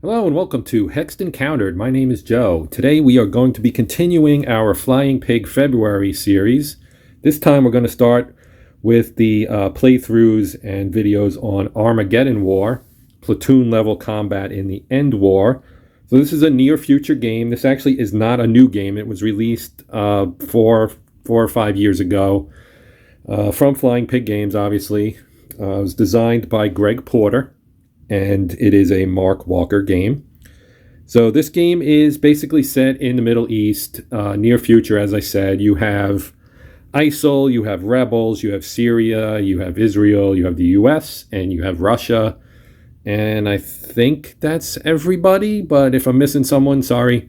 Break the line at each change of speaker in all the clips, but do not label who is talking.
Hello and welcome to Hexed Encountered. My name is Joe. Today we are going to be continuing our Flying Pig February series. This time we're going to start with the playthroughs and videos on Armageddon War, platoon-level combat in the End War. So this is a near future game. This actually is not a new game. It was released four or 5 years ago from Flying Pig Games, obviously. It was designed by Greg Porter, and it is a Mark Walker game. So this game is basically set in the Middle East, near future, as I said. You have ISIL, you have rebels, you have Syria, you have Israel, you have the US, and you have Russia. And I think that's everybody, but if I'm missing someone, sorry.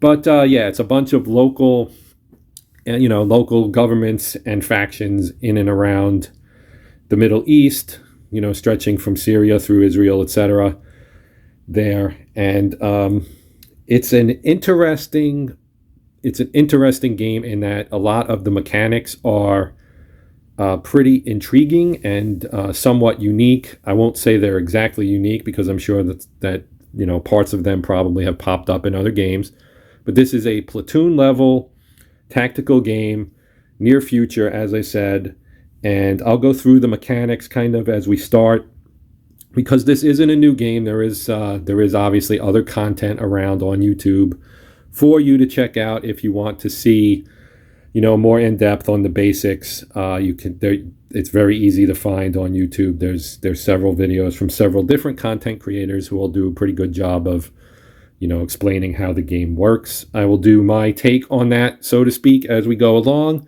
But yeah, it's a bunch of local governments and factions in and around the Middle East, stretching from Syria through Israel, etc. there. And it's an interesting game in that a lot of the mechanics are pretty intriguing and somewhat unique. I won't say they're exactly unique because I'm sure that parts of them probably have popped up in other games. But this is a platoon level tactical game, near future, as I said. And I'll go through the mechanics kind of as we start, because this isn't a new game. There is obviously other content around on YouTube for you to check out if you want to see, more in depth on the basics. It's very easy to find on YouTube. There's several videos from several different content creators who will do a pretty good job of, explaining how the game works. I will do my take on that, so to speak, as we go along.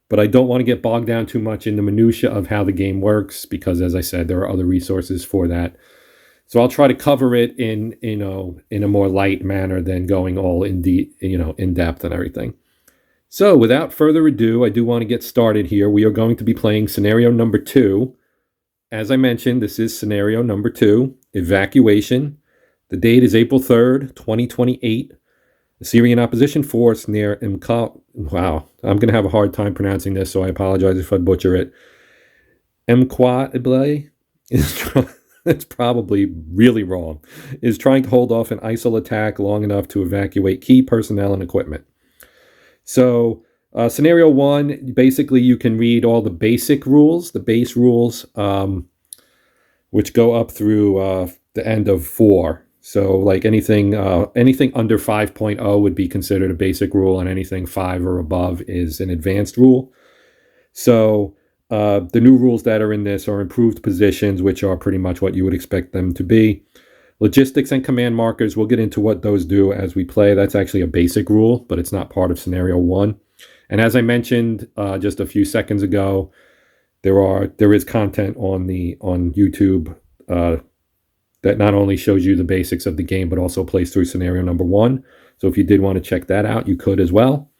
But I don't want to get bogged down too much in the minutia of how the game works because, as I said, there are other resources for that. So I'll try to cover it in a more light manner than going all in depth and everything. So without further ado, I do want to get started here. We are going to be playing scenario number 2. As I mentioned, this is scenario number 2, evacuation. The date is April 3rd, 2028. The Syrian opposition force near wow, I'm going to have a hard time pronouncing this, so I apologize if I butcher it. Mqatle it's probably really wrong, is trying to hold off an ISIL attack long enough to evacuate key personnel and equipment. So scenario 1, basically you can read all the basic rules, the base rules, which go up through the end of 4. So like anything under 5.0 would be considered a basic rule, and anything 5 or above is an advanced rule. So the new rules that are in this are improved positions, which are pretty much what you would expect them to be. Logistics and command markers, we'll get into what those do as we play. That's actually a basic rule, but it's not part of scenario 1. And as I mentioned just a few seconds ago, there is content on YouTube that not only shows you the basics of the game, but also plays through scenario number 1. So if you did want to check that out, you could as well.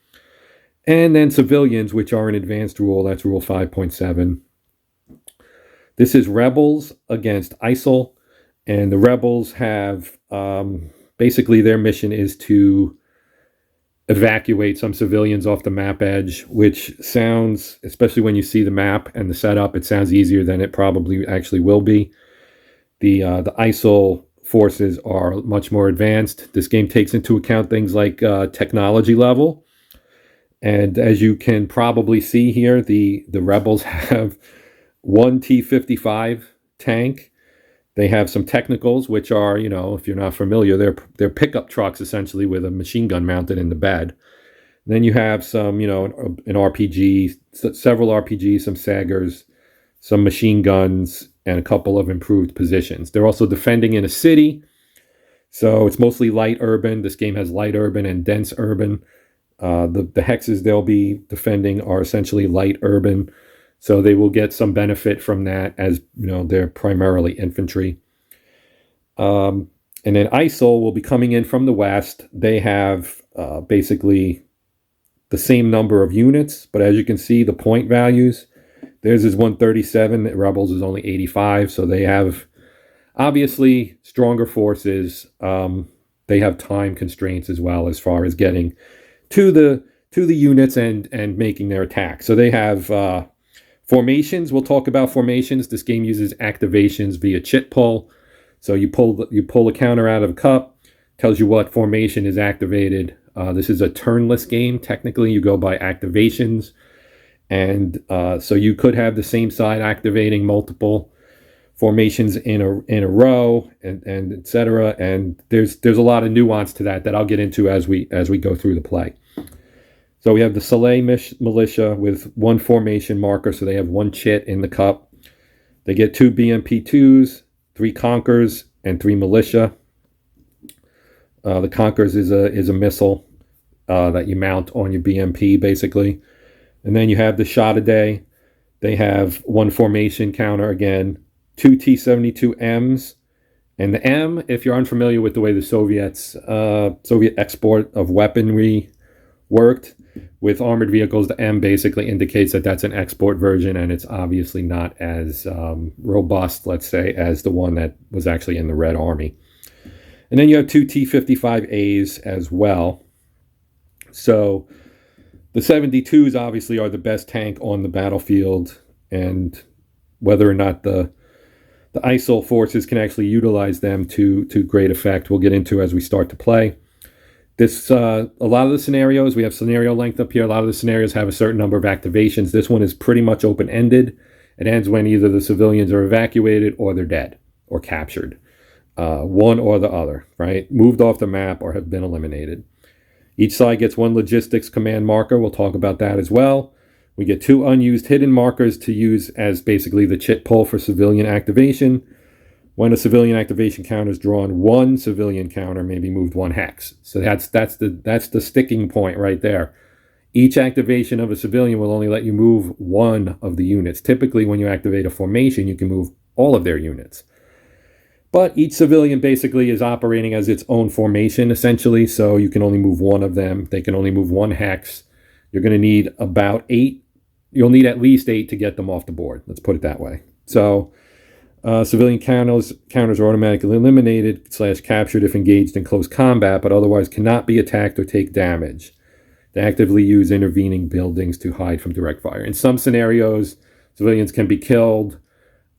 And then civilians, which are an advanced rule, that's rule 5.7. This is rebels against ISIL, and the rebels have, basically their mission is to evacuate some civilians off the map edge, which sounds, especially when you see the map and the setup, it sounds easier than it probably actually will be. The ISIL forces are much more advanced. This game takes into account things like technology level. And as you can probably see here, the rebels have one T-55 tank. They have some technicals, which are, if you're not familiar, they're pickup trucks essentially with a machine gun mounted in the bed. And then you have some, an RPG, several RPGs, some Sagers, some machine guns, and a couple of improved positions. They're also defending in a city, so it's mostly light urban. This game has light urban and dense urban. The hexes they'll be defending are essentially light urban, so they will get some benefit from that, as they're primarily infantry. And then ISIL will be coming in from the west. They have basically the same number of units, but as you can see, the point values, theirs is 137, Rebels is only 85, so they have obviously stronger forces. They have time constraints as well as far as getting to the units and making their attack. So they have formations. We'll talk about formations. This game uses activations via chit pull. So you pull a counter out of a cup, tells you what formation is activated. This is a turnless game. Technically, you go by activations, and so you could have the same side activating multiple formations in a row, and etc. And there's a lot of nuance to that I'll get into as we go through the play. So we have the Saleh militia with one formation marker, so they have one chit in the cup. They get 2 BMP2s, 3 Conkers, and 3 militia. The Conkers is a missile that you mount on your BMP, basically. And then you have the Shaddadeh. They have one formation counter again, 2 T-72Ms. And the M, if you're unfamiliar with the way the Soviet export of weaponry worked with armored vehicles, the M basically indicates that that's an export version, and it's obviously not as robust, let's say, as the one that was actually in the Red Army. And then you have 2 T-55As as well. So the 72s obviously are the best tank on the battlefield, and whether or not the ISIL forces can actually utilize them to great effect, we'll get into as we start to play. This a lot of the scenarios, we have scenario length up here. A lot of the scenarios have a certain number of activations. This one is pretty much open-ended. It ends when either the civilians are evacuated or they're dead or captured. One or the other, right? Moved off the map or have been eliminated. Each side gets 1 logistics command marker. We'll talk about that as well. We get 2 unused hidden markers to use as basically the chit pull for civilian activation. When a civilian activation counter is drawn, 1 civilian counter may be moved 1 hex. So that's the sticking point right there. Each activation of a civilian will only let you move 1 of the units. Typically, when you activate a formation, you can move all of their units. But each civilian basically is operating as its own formation, essentially, so you can only move 1 of them. They can only move 1 hex. You're going to need about 8. You'll need at least 8 to get them off the board. Let's put it that way. So civilian counters are automatically eliminated / captured if engaged in close combat, but otherwise cannot be attacked or take damage. They actively use intervening buildings to hide from direct fire. In some scenarios, civilians can be killed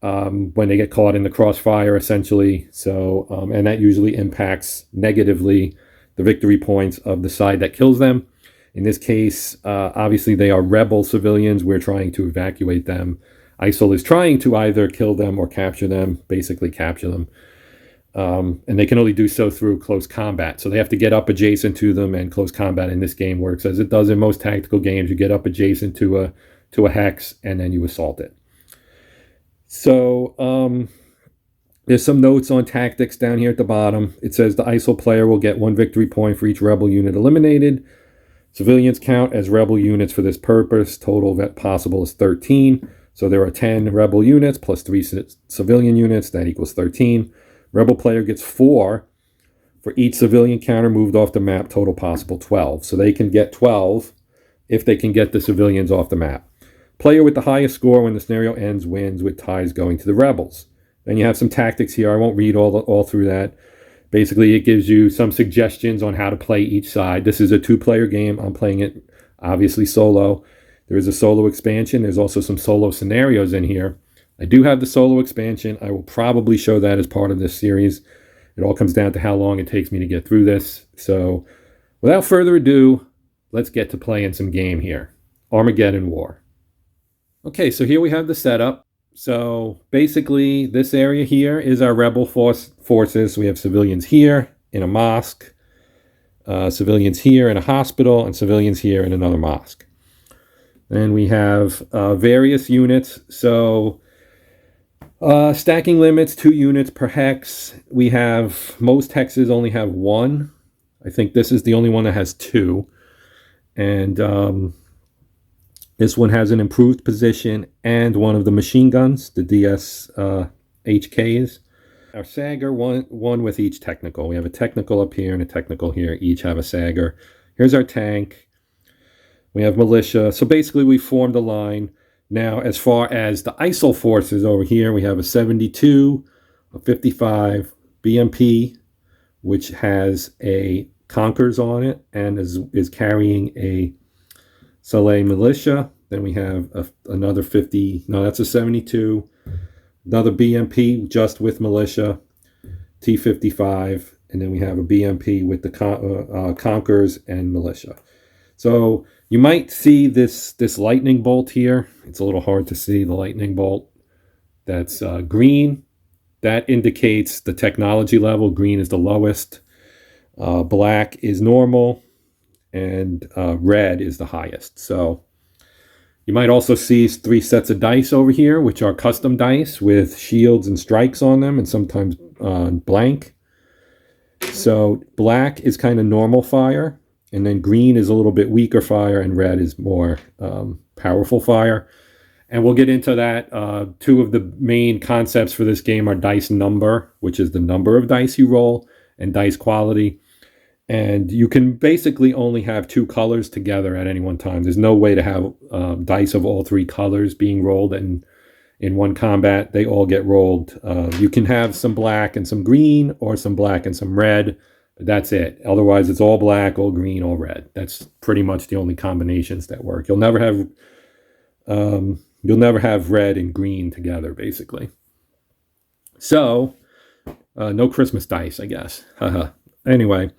when they get caught in the crossfire, essentially. So, and that usually impacts negatively the victory points of the side that kills them. In this case, obviously they are rebel civilians. We're trying to evacuate them. ISIL is trying to either kill them or capture them, basically capture them. And they can only do so through close combat. So they have to get up adjacent to them, and close combat in this game works as it does in most tactical games. You get up adjacent to a hex, and then you assault it. So there's some notes on tactics down here at the bottom. It says the ISIL player will get 1 victory point for each rebel unit eliminated. Civilians count as rebel units for this purpose. Total possible is 13. So there are 10 rebel units plus 3 civilian units. That equals 13. Rebel player gets 4 for each civilian counter moved off the map. Total possible 12. So they can get 12 if they can get the civilians off the map. Player with the highest score when the scenario ends wins, with ties going to the rebels. Then you have some tactics here. I won't read all through that. Basically, it gives you some suggestions on how to play each side. This is a 2-player game. I'm playing it obviously solo. There is a solo expansion. There's also some solo scenarios in here. I do have the solo expansion. I will probably show that as part of this series. It all comes down to how long it takes me to get through this. So without further ado, let's get to playing some game here. Armageddon War. Okay, so here we have the setup. So basically, this area here is our rebel forces. We have civilians here in a mosque, civilians here in a hospital, and civilians here in another mosque. Then we have various units. So stacking limits, 2 units per hex. We have, most hexes only have 1. I think this is the only one that has 2. And this one has an improved position and one of the machine guns, the DS HKs. Our Sagger, one with each technical. We have a technical up here and a technical here. Each have a Sagger. Here's our tank. We have militia. So basically we formed a line. Now, as far as the ISIL forces over here, we have a 72, a 55 BMP, which has a Conkers on it and is carrying a Saleh militia. Then we have another 50. No, that's a 72. Another BMP just with militia. T-55, and then we have a BMP with the Conkers and militia. So you might see this lightning bolt here. It's a little hard to see the lightning bolt. That's green. That indicates the technology level. Green is the lowest. Black is normal. And red is the highest. So you might also see 3 sets of dice over here, which are custom dice with shields and strikes on them, and sometimes blank. So black is kind of normal fire, and then green is a little bit weaker fire, and red is more powerful fire. And we'll get into that. 2 of the main concepts for this game are dice number, which is the number of dice you roll, and dice quality. And you can basically only have 2 colors together at any one time. There's no way to have dice of all 3 colors being rolled in one combat. They all get rolled. You can have some black and some green, or some black and some red. But that's it. Otherwise, it's all black, all green, all red. That's pretty much the only combinations that work. You'll never have red and green together, basically. So, no Christmas dice, I guess. Anyway.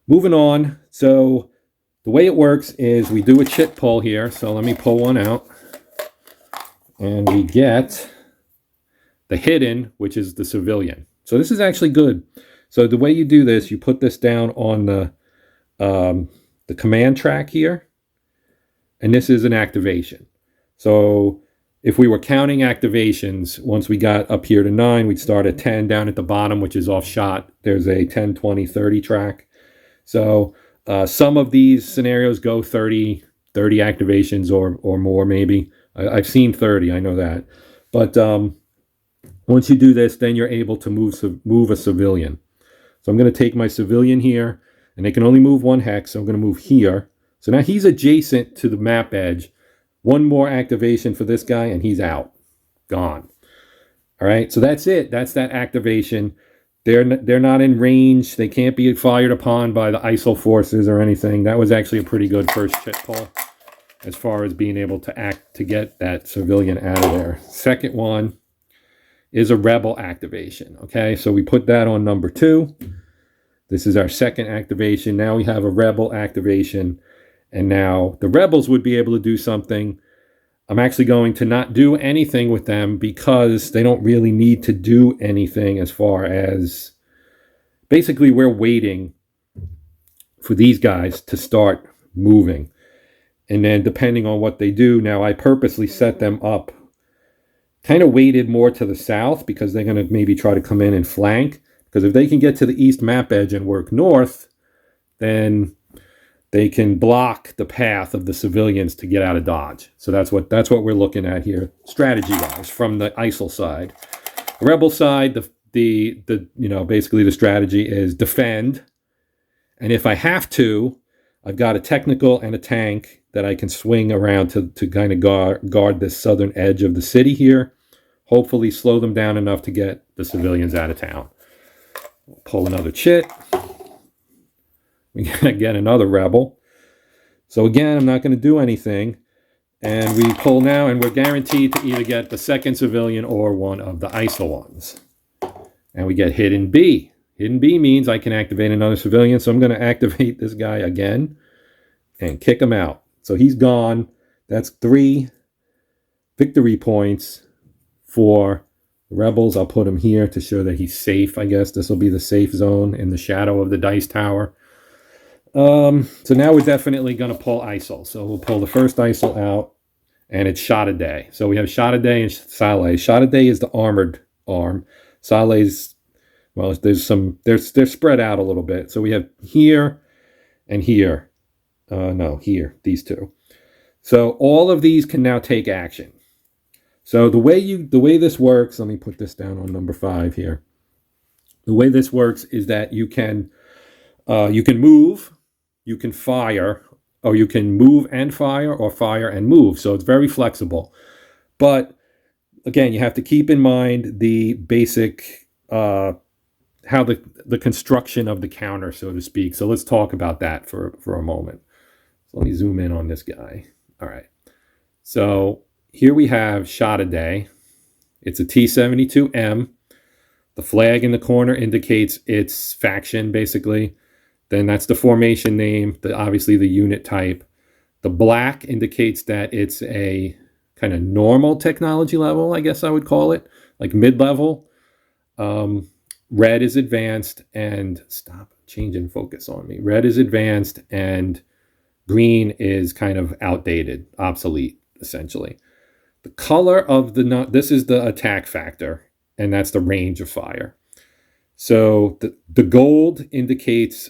Moving on, so the way it works is we do a chit pull here. So let me pull one out. And we get the hidden, which is the civilian. So this is actually good. So the way you do this, you put this down on the command track here. And this is an activation. So if we were counting activations, once we got up here to 9, we'd start at 10 down at the bottom, which is off shot. There's a 10, 20, 30 track. So some of these scenarios go 30 activations or more, maybe. I've seen 30, I know that. But once you do this, then you're able to move a civilian. So I'm going to take my civilian here, and they can only move 1 hex. So I'm going to move here. So now he's adjacent to the map edge. 1 more activation for this guy, and he's out. Gone. All right, so that's it. That's that activation. They're not in range. They can't be fired upon by the ISIL forces or anything. That was actually a pretty good first chit pull as far as being able to get that civilian out of there. Second one is a rebel activation. Okay, so we put that on number 2. This is our second activation. Now we have a rebel activation, and now the rebels would be able to do something. I'm actually going to not do anything with them because they don't really need to do anything, as far as basically we're waiting for these guys to start moving. And then depending on what they do, now I purposely set them up, kind of weighted more to the south because they're going to maybe try to come in and flank. Because if they can get to the east map edge and work north, then they can block the path of the civilians to get out of Dodge. So that's what we're looking at here, strategy-wise, from the ISIL side. The rebel side, basically the strategy is defend, and if I have to, I've got a technical and a tank that I can swing around to kind of guard this southern edge of the city here. Hopefully, slow them down enough to get the civilians out of town. Pull another chit. We get another rebel. So again, I'm not going to do anything. And we pull now, and we're guaranteed to either get the second civilian or one of the ISIL ones. And we get hidden B. Hidden B means I can activate another civilian. So I'm going to activate this guy again and kick him out. So he's gone. That's 3 victory points for the rebels. I'll put him here to show that he's safe, I guess. This will be the safe zone in the shadow of the dice tower. So now we're definitely going to pull ISIL. So we'll pull the first ISIL out, and it's Shaddadeh. So we have Shaddadeh and Saleh. Shaddadeh is the armored arm. Saleh's, well, they're spread out a little bit. So we have here and here. Here, these 2. So all of these can now take action. So the way this works, let me put this down on number 5 here. The way this works is that you can move, you can fire, or you can move and fire, or fire and move. So it's very flexible. But again, you have to keep in mind the basic, how the construction of the counter, so to speak. So let's talk about that for a moment. So let me zoom in on this guy. All right. So here we have Shaddadeh. It's a T-72M The flag in the corner indicates its faction, basically. Then that's the formation name, obviously the unit type. The black indicates that it's a kind of normal technology level, I guess I would call it, like mid-level. Red is advanced, and stop changing focus on me. Red is advanced, and green is kind of outdated, obsolete, essentially. The color of this is the attack factor, and that's the range of fire. So the gold indicates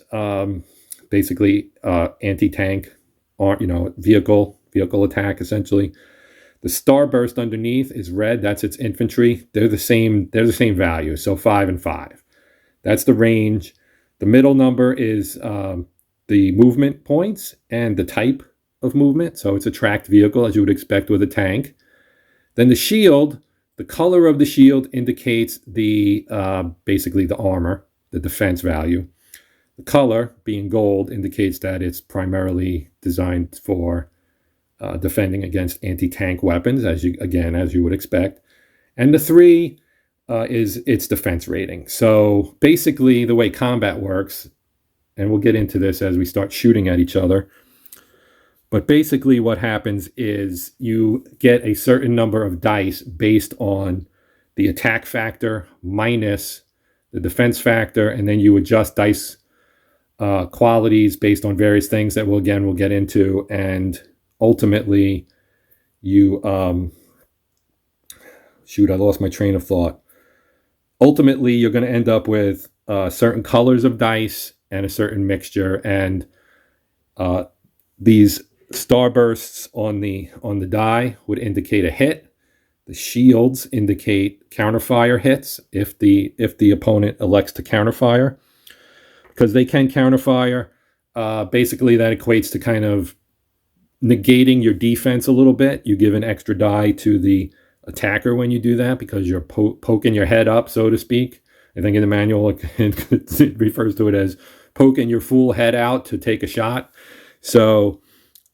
basically anti-tank, vehicle attack, essentially. The starburst underneath is red. That's its infantry. They're the same value. So 5 and 5. That's the range. The middle number is the movement points and the type of movement. So it's a tracked vehicle, as you would expect with a tank. Then the shield, the color of the shield indicates basically the armor, the defense value. The color, being gold, indicates that it's primarily designed for defending against anti-tank weapons, as you would expect. And the 3 is its defense rating. So basically, the way combat works, and we'll get into this as we start shooting at each other, but basically what happens is you get a certain number of dice based on the attack factor minus the defense factor, and then you adjust dice qualities based on various things that we'll get into, and ultimately you I lost my train of thought. Ultimately, you're going to end up with certain colors of dice and a certain mixture, and these starbursts on the die would indicate a hit. The shields indicate counterfire hits if the opponent elects to counterfire, because they can counterfire. Basically, that equates to kind of negating your defense a little bit. You give an extra die to the attacker when you do that, because you're poking your head up, so to speak. I think in the manual it refers to it as poking your full head out to take a shot. So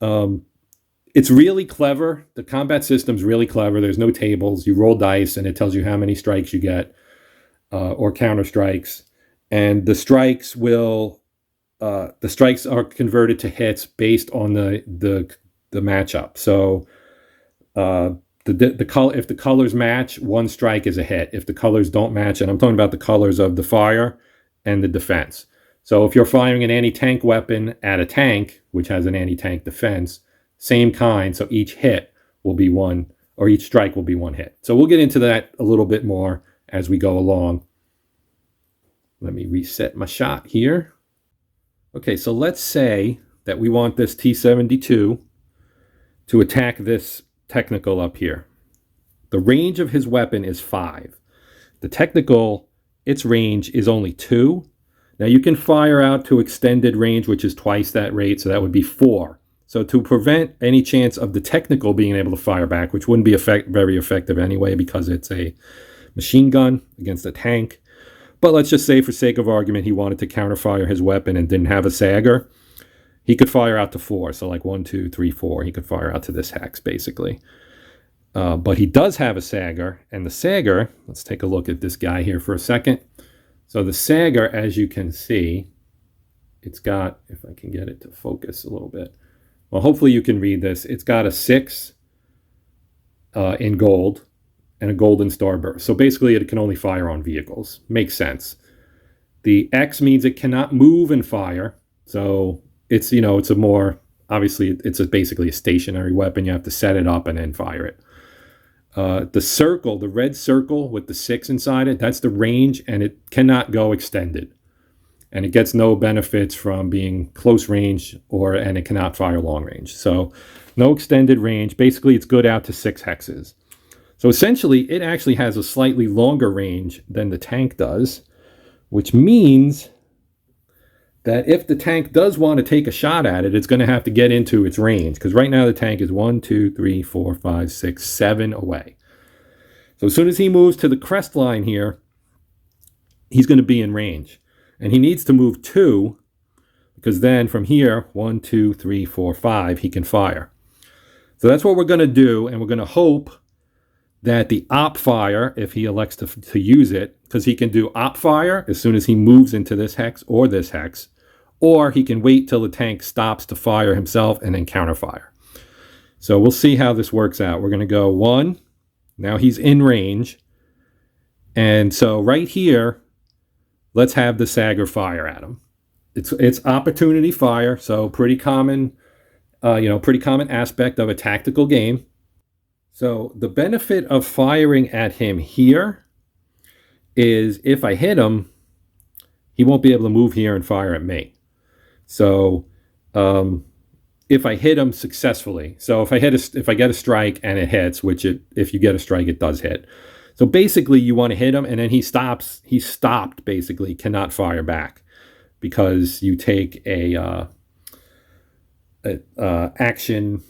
it's really clever. The combat system's really clever. There's no tables. You roll dice, and it tells you how many strikes you get, or counter strikes. And the strikes are converted to hits based on the matchup. So if the colors match, one strike is a hit. If the colors don't match, and I'm talking about the colors of the fire and the defense. So if you're firing an anti-tank weapon at a tank, which has an anti-tank defense, same kind. So each hit will be one, or each strike will be one hit. So we'll get into that a little bit more as we go along. Let me reset my shot here. Okay, so let's say that we want this T-72 to attack this technical up here. The range of his weapon is 5. The technical, its range is only 2. Now you can fire out to extended range, which is twice that rate, so that would be 4. So to prevent any chance of the technical being able to fire back, which wouldn't be very effective anyway because it's a machine gun against a tank, but let's just say for sake of argument he wanted to counterfire his weapon and didn't have a sagger, he could fire out to 4. So like 1, 2, 3, 4, he could fire out to this hex basically. But he does have a sagger, and the sagger, let's take a look at this guy here for a second. So the sagger, as you can see, it's got, if I can get it to focus a little bit, well, hopefully you can read this. It's got a 6 in gold and a golden starburst. So basically it can only fire on vehicles. Makes sense. The X means it cannot move and fire. So it's, it's a more, obviously it's basically a stationary weapon. You have to set it up and then fire it. The circle, the red circle with the 6 inside it, that's the range, and it cannot go extended. And it gets no benefits from being close range, and it cannot fire long range. So no extended range. Basically, it's good out to 6 hexes. So essentially, it actually has a slightly longer range than the tank does, which means that if the tank does want to take a shot at it, it's going to have to get into its range, because right now the tank is 1, 2, 3, 4, 5, 6, 7 away. So as soon as he moves to the crest line here, he's going to be in range. And he needs to move 2, because then from here, 1, 2, 3, 4, 5, he can fire. So that's what we're going to do, and we're going to hope that the op fire, if he elects to use it, because he can do op fire as soon as he moves into this hex, or he can wait till the tank stops to fire himself and then counterfire. So we'll see how this works out. We're going to go 1. Now he's in range. And so right here, let's have the Sagger fire at him. It's opportunity fire, so pretty common, pretty common aspect of a tactical game. So the benefit of firing at him here is if I hit him, he won't be able to move here and fire at me. So if I hit him successfully, so if I get a strike and it hits, which if you get a strike, it does hit. So basically you want to hit him and then he stops. He's stopped, basically, cannot fire back because you take a action,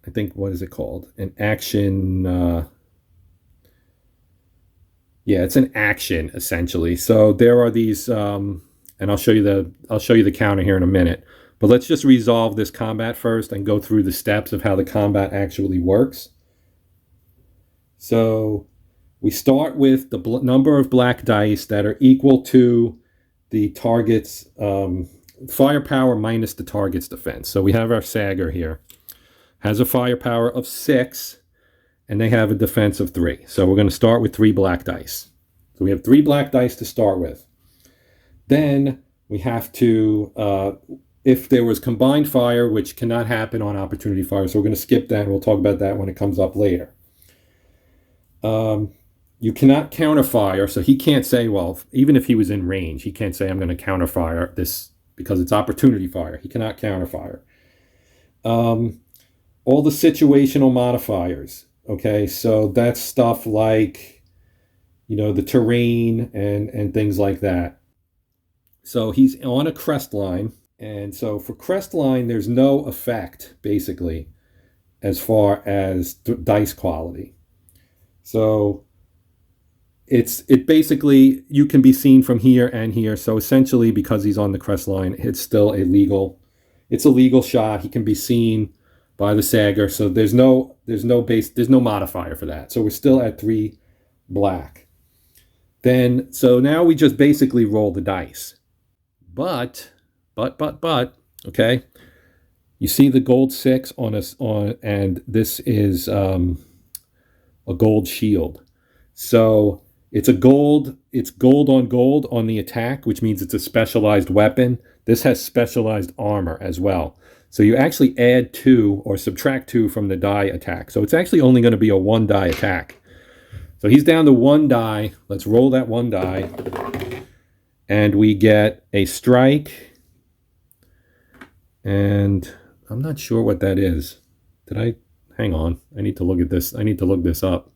I think, what is it called? An action, it's an action essentially. So there are these, and I'll show you the counter here in a minute. But let's just resolve this combat first and go through the steps of how the combat actually works. So we start with the number of black dice that are equal to the target's firepower minus the target's defense. So we have our Sagger here. Has a firepower of 6, and they have a defense of 3. So we're going to start with 3 black dice. So we have 3 black dice to start with. Then we have to, if there was combined fire, which cannot happen on opportunity fire, so we're going to skip that, and we'll talk about that when it comes up later. You cannot counterfire, so he can't say, well, even if he was in range, he can't say, I'm going to counterfire this because it's opportunity fire. He cannot counterfire. All the situational modifiers, okay? So that's stuff like, the terrain and things like that. So he's on a crest line. And so for crest line, there's no effect, basically, as far as dice quality. So it basically, you can be seen from here and here. So essentially, because he's on the crest line, it's still a legal shot. He can be seen by the Sagger. So there's no modifier for that. So we're still at 3 black. So now we just basically roll the dice. But, okay, you see the gold 6 and this is a gold shield. So it's gold on gold on the attack, which means it's a specialized weapon. This has specialized armor as well. So you actually add 2 or subtract 2 from the die attack. So it's actually only going to be a 1 die attack. So he's down to 1 die. Let's roll that 1 die. And we get a strike. And I'm not sure what that is. Hang on. I need to look at this. I need to look this up.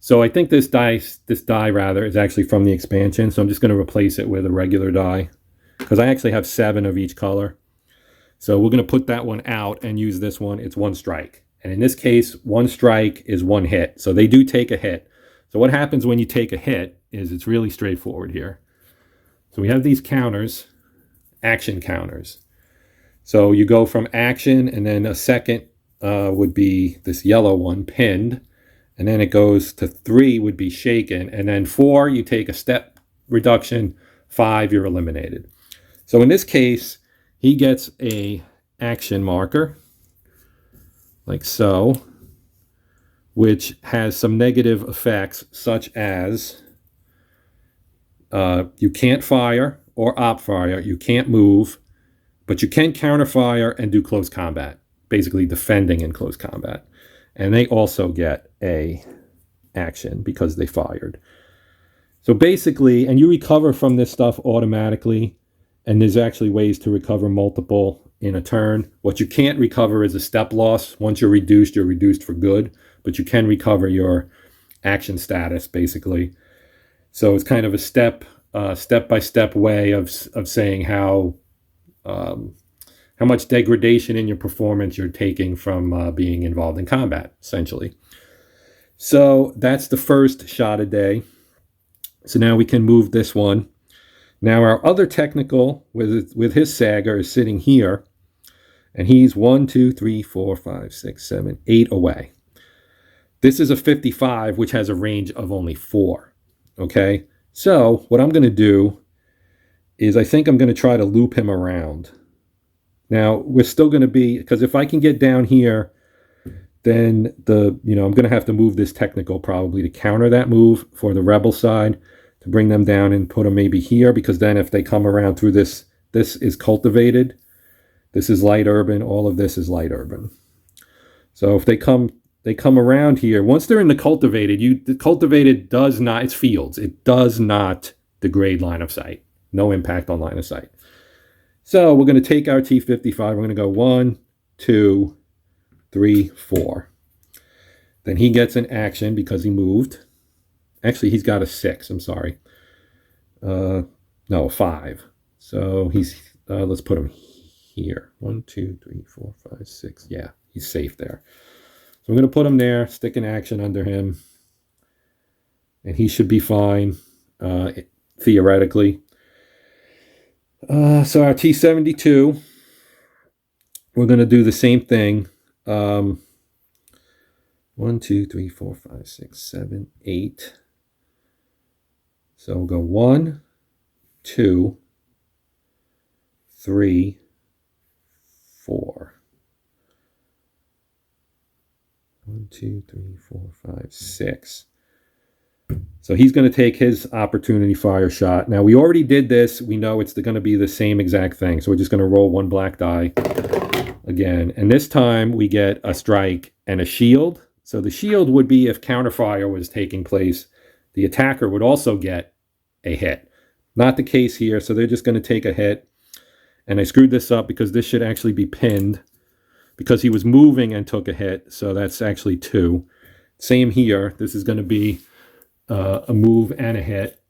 So I think this die is actually from the expansion. So I'm just going to replace it with a regular die because I actually have 7 of each color. So we're going to put that one out and use this one. It's 1 strike. And in this case, 1 strike is 1 hit. So they do take a hit. So what happens when you take a hit is it's really straightforward here. So we have these counters, action counters. So you go from action, and then a second would be this yellow one, pinned. And then it goes to 3 would be shaken. And then 4, you take a step reduction. 5, you're eliminated. So in this case, he gets a action marker, like so, which has some negative effects, such as you can't fire or op fire, you can't move, but you can counterfire and do close combat, basically defending in close combat. And they also get a action because they fired. So basically, and you recover from this stuff automatically, and there's actually ways to recover multiple in a turn. What you can't recover is a step loss. Once you're reduced for good, but you can recover your action status, basically. So it's kind of a step-by-step way of saying how much degradation in your performance you're taking from being involved in combat, essentially. So that's the first Shaddadeh. So now we can move this one. Now our other technical with his Sagger is sitting here, and he's 1, 2, 3, 4, 5, 6, 7, 8 away. This is a 55, which has a range of only 4. Okay, so what I'm going to do is I think I'm going to try to loop him around. Now, we're still going to be, because if I can get down here, then I'm going to have to move this technical probably to counter that move for the rebel side, to bring them down and put them maybe here, because then if they come around through this is cultivated. This is light urban. All of this is light urban. So if they come around here, once they're in the cultivated does not, it's fields. It does not degrade line of sight. No impact on line of sight. So we're going to take our T-55. We're going to go 1, 2, 3, 4. Then he gets an action because he moved. Actually, he's got a 6. I'm sorry. No, a 5. So he's, let's put him here. 1, 2, 3, 4, 5, 6. Yeah, he's safe there. So I'm going to put him there, stick an action under him, and he should be fine, theoretically. So our T-72, we're going to do the same thing. 1, 2, 3, 4, 5, 6, 7, 8. So we'll go 1, 2, 3, 4. 1, 2, 3, 4, 5, 6. So he's going to take his opportunity fire shot. Now, we already did this. We know it's going to be the same exact thing. So we're just going to roll 1 black die again. And this time we get a strike and a shield. So the shield would be if counterfire was taking place. The attacker would also get a hit. Not the case here. So they're just going to take a hit. And I screwed this up because this should actually be pinned, because he was moving and took a hit. So that's actually 2. Same here. This is going to be a move and a hit.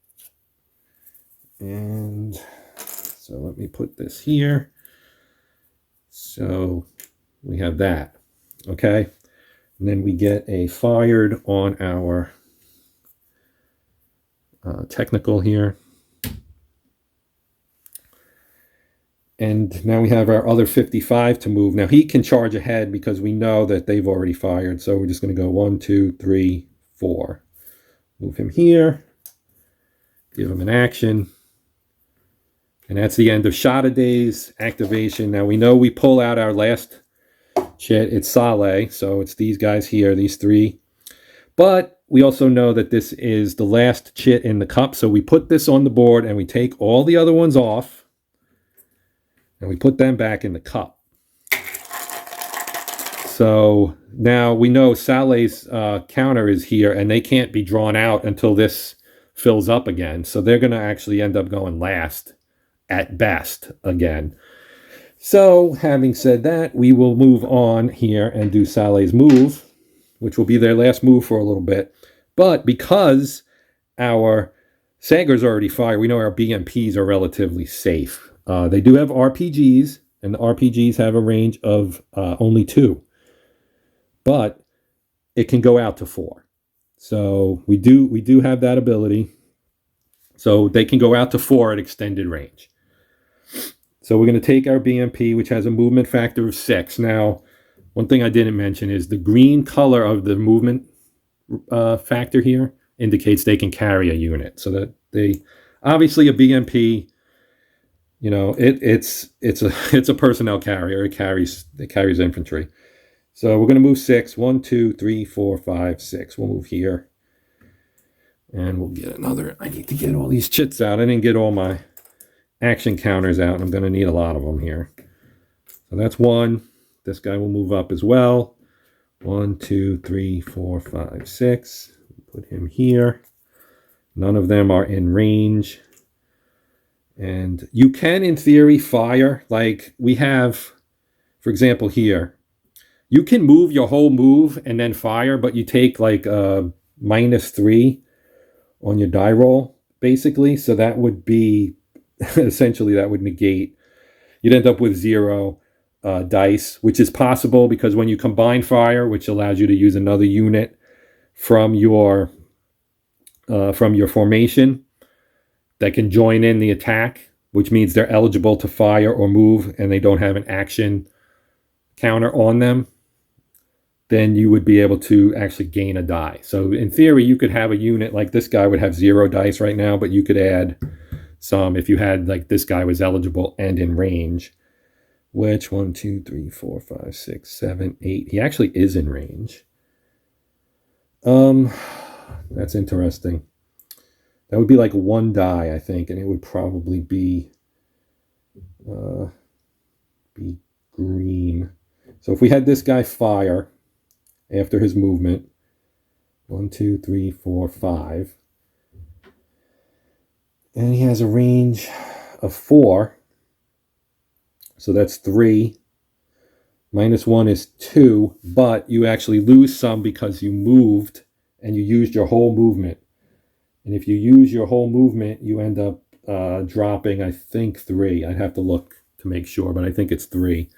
And so let me put this here. So we have that. Okay. And then we get a fired on our technical here. And now we have our other 55 to move. Now he can charge ahead because we know that they've already fired. So we're just going to go 1, 2, 3, 4. Move him here. Give him an action. And that's the end of Shaddadeh's activation. Now we know we pull out our last chit. It's Saleh. So it's these guys here, these 3. But we also know that this is the last chit in the cup. So we put this on the board and we take all the other ones off. And we put them back in the cup. So now we know Saleh's counter is here, and they can't be drawn out until this fills up again. So they're going to actually end up going last at best again. So having said that, we will move on here and do Saleh's move, which will be their last move for a little bit. But because our Sager's already fired, we know our BMPs are relatively safe. They do have RPGs, and the RPGs have a range of only 2. But it can go out to 4. So we do have that ability. So they can go out to 4 at extended range. So we're going to take our BMP, which has a movement factor of 6. Now, one thing I didn't mention is the green color of the movement factor here indicates they can carry a unit. So that they, obviously a BMP, it's a personnel carrier. It carries infantry. So we're going to move 6. 1, 2, 3, 4, 5, 6. We'll move here. And we'll get another. I need to get all these chits out. I didn't get all my action counters out, and I'm going to need a lot of them here. So that's 1. This guy will move up as well. 1, 2, 3, 4, 5, 6. Put him here. None of them are in range. And you can, in theory, fire. Like we have, for example, here. You can move your whole move and then fire, but you take like -3 on your die roll, basically. So that would be, essentially, that would negate. You'd end up with 0 dice, which is possible because when you combine fire, which allows you to use another unit from your formation that can join in the attack, which means they're eligible to fire or move and they don't have an action counter on them. then you would be able to actually gain a die. So in theory, you could have a unit like this guy would have 0 dice right now, but you could add some if you had like this guy was eligible and in range. Which 1, 2, 3, 4, 5, 6, 7, 8. He actually is in range. That's interesting. That would be like 1 die, I think, and it would probably be green. So if we had this guy fire after his movement, 1, 2, 3, 4, 5, and he has a range of 4, so that's 3. -1 is 2, but you actually lose some because you moved and you used your whole movement. And if you use your whole movement, you end up dropping, I think, 3. I'd have to look to make sure, but I think it's 3.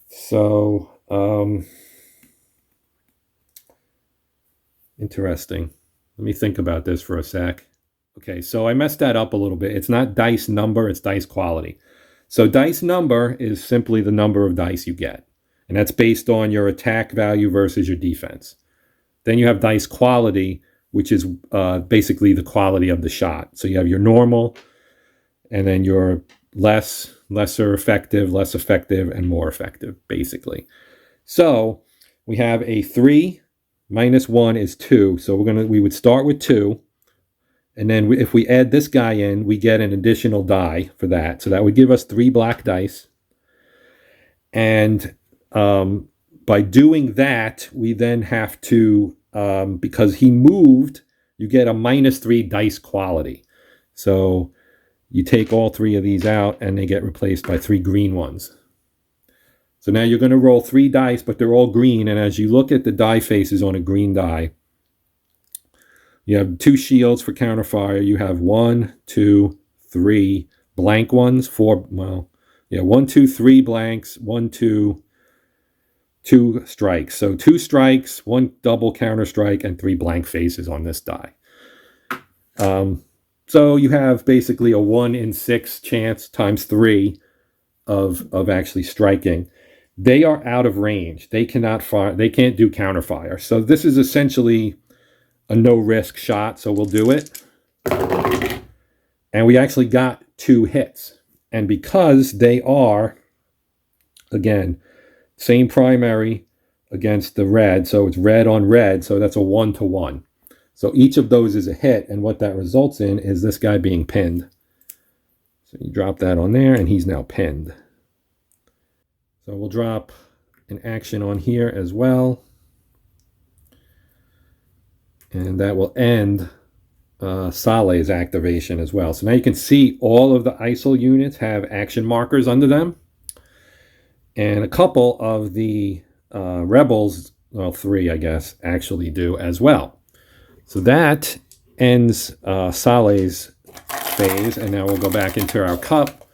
So, interesting. Let me think about this for a sec. Okay, so I messed that up a little bit. It's not dice number, it's dice quality. So dice number is simply the number of dice you get. And that's based on your attack value versus your defense. Then you have dice quality, which is basically the quality of the shot. So you have your normal, and then your lesser effective, less effective, and more effective, basically. So we have a 3 -1 is 2. So we would start with 2. And then if we add this guy in, we get an additional die for that. So that would give us 3 black dice. And by doing that, we then have to, because he moved, you get a -3 dice quality. So you take all 3 of these out and they get replaced by 3 green ones. So now you're going to roll 3 dice, but they're all green. And as you look at the die faces on a green die, you have 2 shields for counterfire. You have 1, 2, 3 blank ones. 4, 1, 2, 3 blanks. 1, 2, 2 strikes. So 2 strikes, 1 double counter strike, and 3 blank faces on this die. So you have basically a 1 in 6 chance times 3 of actually striking. They are out of range. They cannot fire. They can't do counterfire. So this is essentially a no-risk shot, so we'll do it. And we actually got 2 hits. And because they are, again, same primary against the red, so it's red on red, so that's a 1-to-1. So each of those is a hit, and what that results in is this guy being pinned. So you drop that on there, and he's now pinned. So we'll drop an action on here as well. And that will end Saleh's activation as well. So now you can see all of the ISIL units have action markers under them. And a couple of the rebels, well, 3, I guess, actually do as well. So that ends Saleh's phase. And now we'll go back into our cup,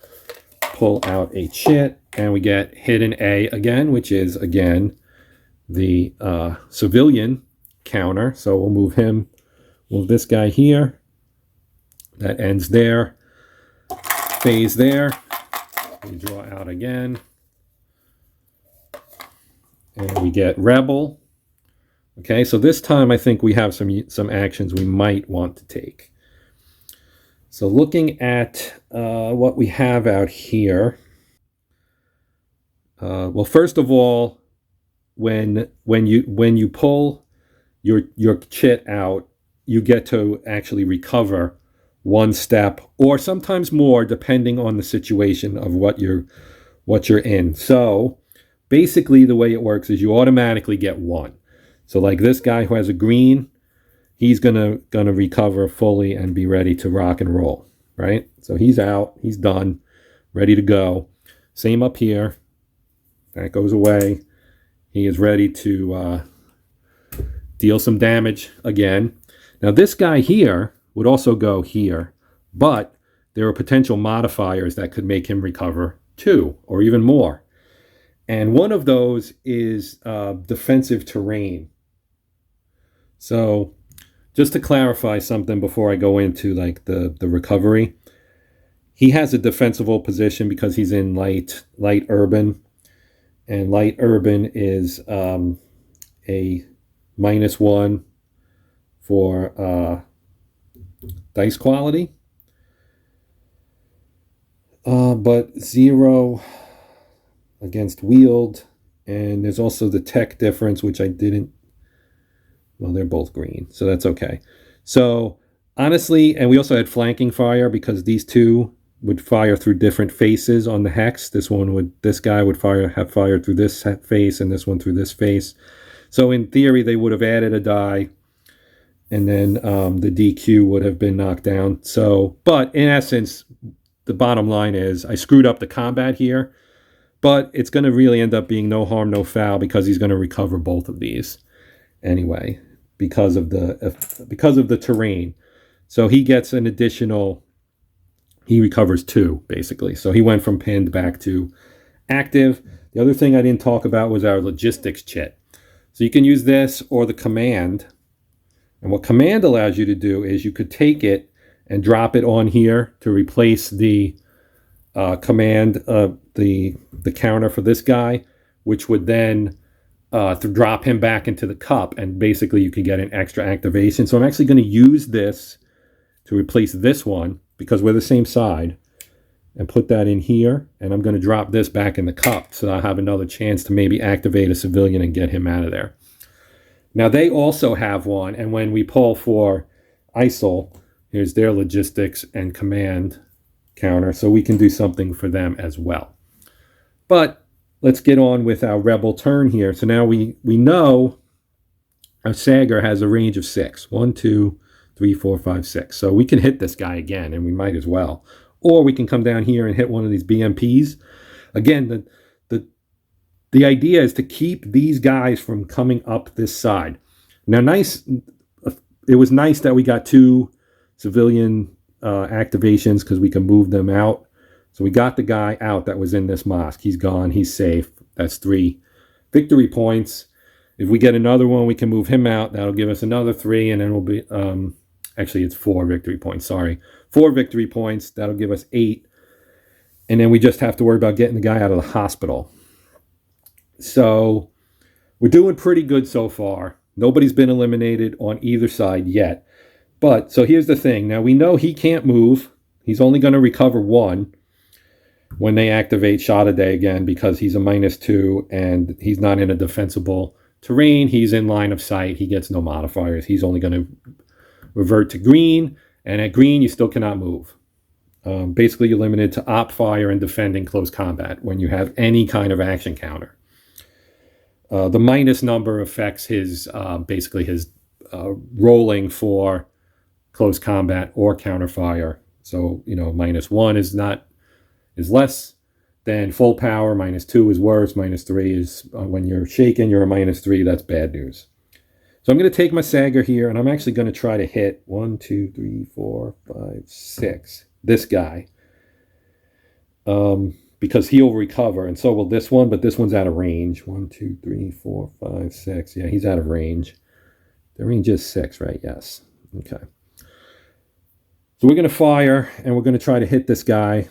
pull out a chit, and we get hidden A again, which is, again, the civilian counter. So we'll move this guy here. That ends there. Phase there. We draw out again. And we get rebel. Okay, so this time I think we have some actions we might want to take. So looking at what we have out here. Well, first of all, when you pull your chit out, you get to actually recover 1 step, or sometimes more, depending on the situation of what you're in. So basically the way it works is you automatically get 1. So like this guy who has a green, he's gonna recover fully and be ready to rock and roll, right? So he's out, he's done, ready to go. Same up here. That goes away. He is ready to deal some damage again. Now this guy here would also go here, but there are potential modifiers that could make him recover 2 or even more. And one of those is defensive terrain. So just to clarify something before I go into like the recovery, he has a defensible position because he's in light urban, and light urban is a -1 for dice quality, but 0 against wield, and there's also the tech difference, which I didn't. Well, they're both green, so that's okay. So honestly, and we also had flanking fire because these two would fire through different faces on the hex. This guy would have fired through this face, and this one through this face. So in theory, they would have added a die, and then the DQ would have been knocked down. So, but in essence, the bottom line is I screwed up the combat here, but it's going to really end up being no harm, no foul because he's going to recover both of these anyway because of the terrain. So he gets an additional. He recovers 2 basically. So he went from pinned back to active. The other thing I didn't talk about was our logistics chit. So you can use this or the command. And what command allows you to do is you could take it and drop it on here to replace the command, the counter for this guy, which would then to drop him back into the cup, and basically you can get an extra activation. So I'm actually going to use this to replace this one because we're the same side, and put that in here, and I'm going to drop this back in the cup so I have another chance to maybe activate a civilian and get him out of there. Now they also have one, and when we pull for ISIL, here's their logistics and command counter, so we can do something for them as well. But let's get on with our rebel turn here. So now we know our Sager has a range of 6. 1, 2, 3, 4, 5, 6. So we can hit this guy again, and we might as well. Or we can come down here and hit one of these BMPs. Again, the idea is to keep these guys from coming up this side. Now, it was nice that we got 2 civilian activations because we can move them out. So we got the guy out that was in this mosque. He's gone. He's safe. That's 3 victory points. If we get another one, we can move him out. That'll give us another 3, and then we'll be... actually, it's 4 victory points. Sorry. 4 victory points. That'll give us 8. And then we just have to worry about getting the guy out of the hospital. So we're doing pretty good so far. Nobody's been eliminated on either side yet. But, so here's the thing. Now, we know he can't move. He's only going to recover 1 when they activate Shaddadeh again because he's a -2 and he's not in a defensible terrain. He's in line of sight. He gets no modifiers. He's only going to revert to green. And at green, you still cannot move. Basically, you're limited to op fire and defending close combat when you have any kind of action counter. The minus number affects his basically his rolling for close combat or counterfire. So -1 is less than full power. -2 is worse. -3 is when you're shaken. You're a -3. That's bad news. So I'm going to take my Sager here, and I'm actually going to try to hit 1, 2, 3, 4, 5, 6. This guy. Because he'll recover, and so will this one, but this one's out of range. 1, 2, 3, 4, 5, 6. Yeah, he's out of range. The range is 6, right? Yes. Okay. So we're going to fire, and we're going to try to hit this guy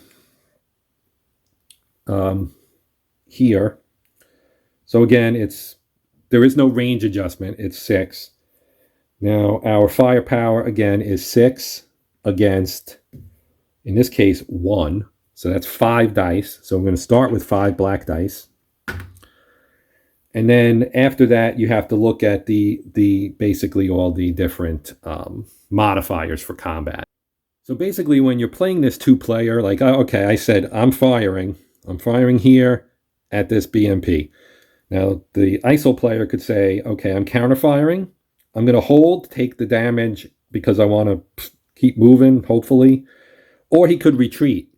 here. So again, there is no range adjustment. It's 6. Now, our firepower, again, is 6 against, in this case, 1. So that's 5 dice. So I'm going to start with 5 black dice. And then after that, you have to look at the basically all the different modifiers for combat. So basically, when you're playing this 2-player, like, okay, I said, I'm firing here at this BMP. Now, the ISIL player could say, okay, I'm counter-firing. I'm going to hold, take the damage because I want to keep moving, hopefully. Or he could retreat.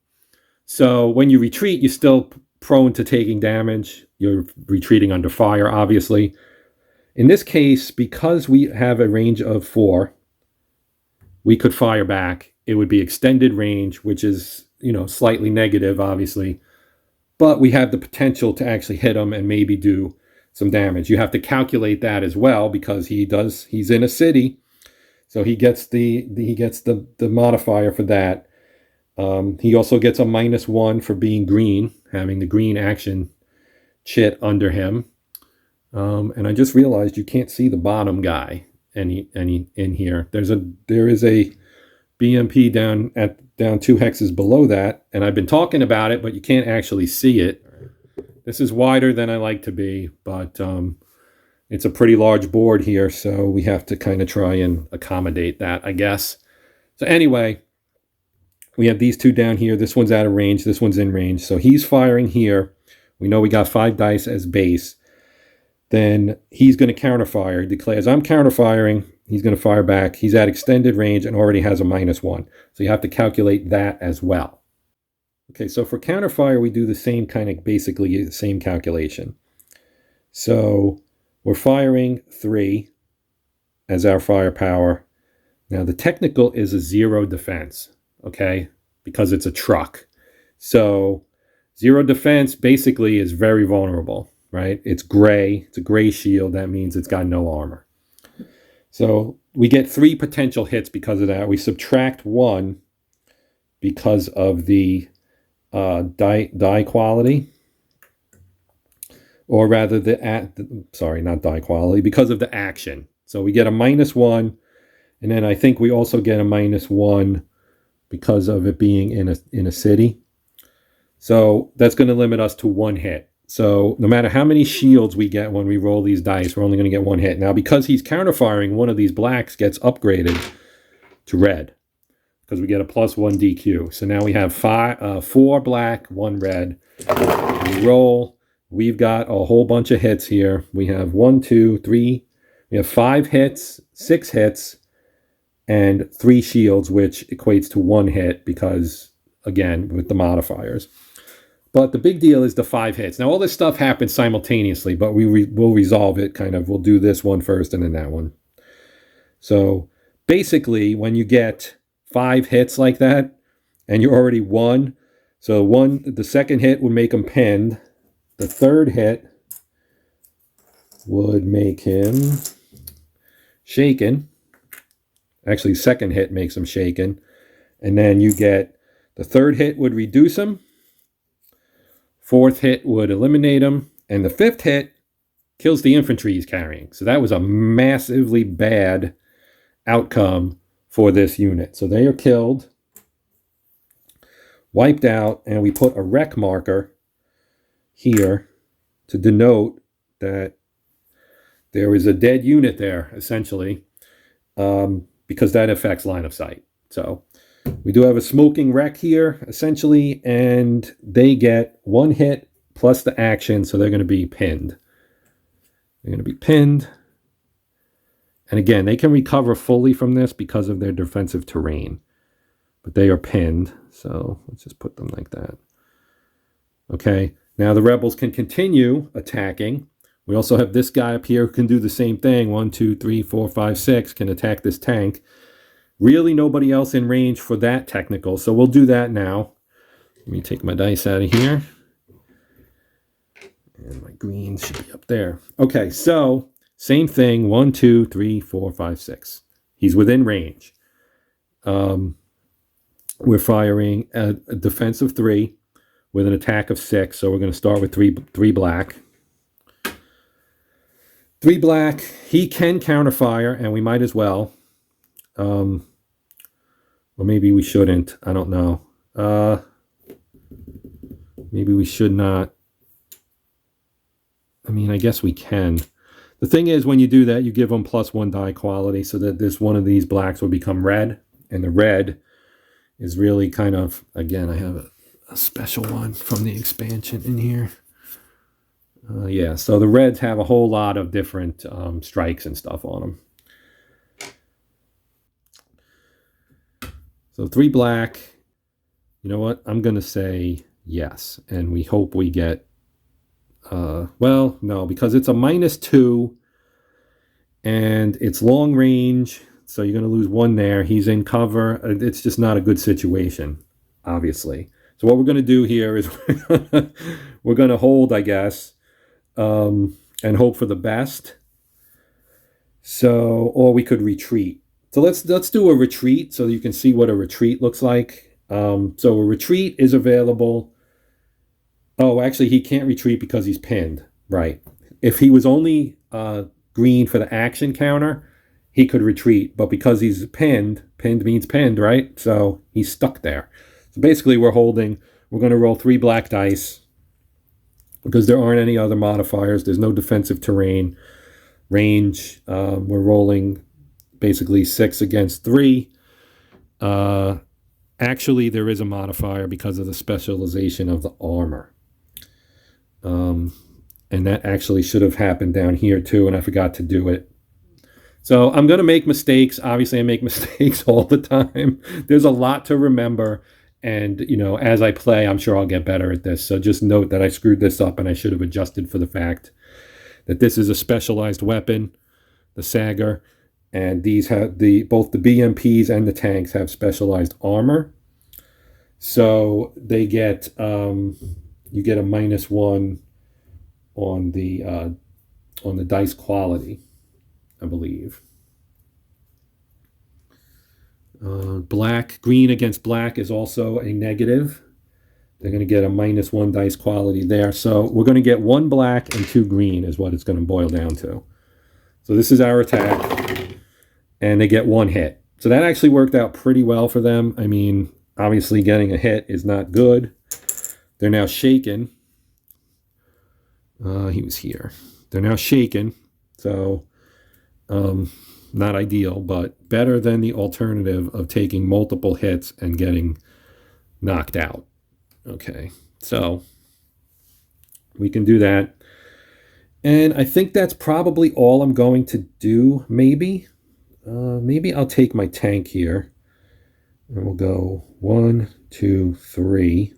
So when you retreat, you're still prone to taking damage. You're retreating under fire, obviously. In this case, because we have a range of 4, we could fire back. It would be extended range, which is, slightly negative, obviously. But we have the potential to actually hit him and maybe do some damage. You have to calculate that as well because he's in a city. So he gets the modifier for that. He also gets a -1 for being green, having the green action chit under him. And I just realized you can't see the bottom guy any in here. There is a BMP down 2 hexes below that, and I've been talking about it, but you can't actually see it. This is wider than I like to be, but it's a pretty large board here, so we have to kind of try and accommodate that, I guess. So anyway, we have these two down here. This one's out of range. This one's in range. So he's firing here. We know we got 5 dice as base. Then he's going to counterfire. He declares, I'm counterfiring. He's going to fire back. He's at extended range and already has a -1. So you have to calculate that as well. Okay, so for counterfire, we do the same kind of, basically the same calculation. So we're firing 3 as our firepower. Now the technical is a 0 defense, okay, because it's a truck. So 0 defense basically is very vulnerable, right? It's gray. It's a gray shield. That means it's got no armor. So we get 3 potential hits because of that. We subtract 1 because of the die quality, or rather not die quality, because of the action. So we get a -1, and then I think we also get a -1 because of it being in a city. So that's going to limit us to 1 hit. So no matter how many shields we get when we roll these dice, we're only going to get 1 hit. Now, because he's counterfiring, one of these blacks gets upgraded to red because we get a +1 DQ. So now we have 4 black, 1 red. We roll. We've got a whole bunch of hits here. We have 1, 2, 3. We have 5 hits, 6 hits, and 3 shields, which equates to 1 hit because, again, with the modifiers. But the big deal is the 5 hits. Now, all this stuff happens simultaneously, but we'll resolve it kind of. We'll do this one first and then that one. So basically, when you get 5 hits like that, and you're already 1, so the second hit would make him pinned. The third hit would make him shaken. Actually, second hit makes him shaken. And then you get the third hit would reduce him. 4th hit would eliminate him. And the 5th hit kills the infantry he's carrying. So that was a massively bad outcome for this unit. So they are killed, wiped out, and we put a wreck marker here to denote that there is a dead unit there, essentially, because that affects line of sight. So we do have a smoking wreck here, essentially, and they get 1 hit plus the action, so they're going to be pinned. They're going to be pinned. And again, they can recover fully from this because of their defensive terrain. But they are pinned, so let's just put them like that. Okay, now the rebels can continue attacking. We also have this guy up here who can do the same thing. 1, 2, 3, 4, 5, 6 can attack this tank. Really nobody else in range for that technical, so we'll do that now. Let me take my dice out of here. And my greens should be up there. Okay, so same thing. 1, 2, 3, 4, 5, 6. He's within range. We're firing a defense of 3 with an attack of 6. So we're going to start with 3 black. 3 black. He can counterfire, and we might as well. Or maybe we shouldn't. I don't know. Maybe we should not. I mean, I guess we can. The thing is, when you do that, you give them +1 die quality so that this one of these blacks will become red. And the red is really kind of, again, I have a special one from the expansion in here. Yeah, so the reds have a whole lot of different strikes and stuff on them. So 3 black. You know what? I'm going to say yes. And we hope we get, well, no, because it's a -2 and it's long range. So you're going to lose 1 there. He's in cover. It's just not a good situation, obviously. So what we're going to do here is we're going to hold, I guess, and hope for the best. So, or we could retreat. So let's do a retreat so you can see what a retreat looks like. So a retreat is available. Oh, actually, he can't retreat because he's pinned. Right. if he was only green for the action counter, he could retreat. But because he's pinned means pinned, right? So he's stuck there. So basically we're going to roll 3 black dice because there aren't any other modifiers. There's no defensive terrain. Range, we're rolling basically 6 against 3. Actually, there is a modifier because of the specialization of the armor. And that actually should have happened down here too, and I forgot to do it. So I'm going to make mistakes. Obviously, I make mistakes all the time. There's a lot to remember. And, as I play, I'm sure I'll get better at this. So just note that I screwed this up and I should have adjusted for the fact that this is a specialized weapon, the Sager. And these have both the BMPs and the tanks have specialized armor. So they get, you get a -1 on the dice quality, I believe. Green against black is also a negative. They're going to get a -1 dice quality there. So we're going to get 1 black and 2 green is what it's going to boil down to. So this is our attack, and they get 1 hit. So that actually worked out pretty well for them. I mean, obviously getting a hit is not good. They're now shaken. He was here. They're now shaken. So not ideal, but better than the alternative of taking multiple hits and getting knocked out. Okay, so we can do that. And I think that's probably all I'm going to do, maybe. Maybe I'll take my tank here. And we'll go 1, 2, 3.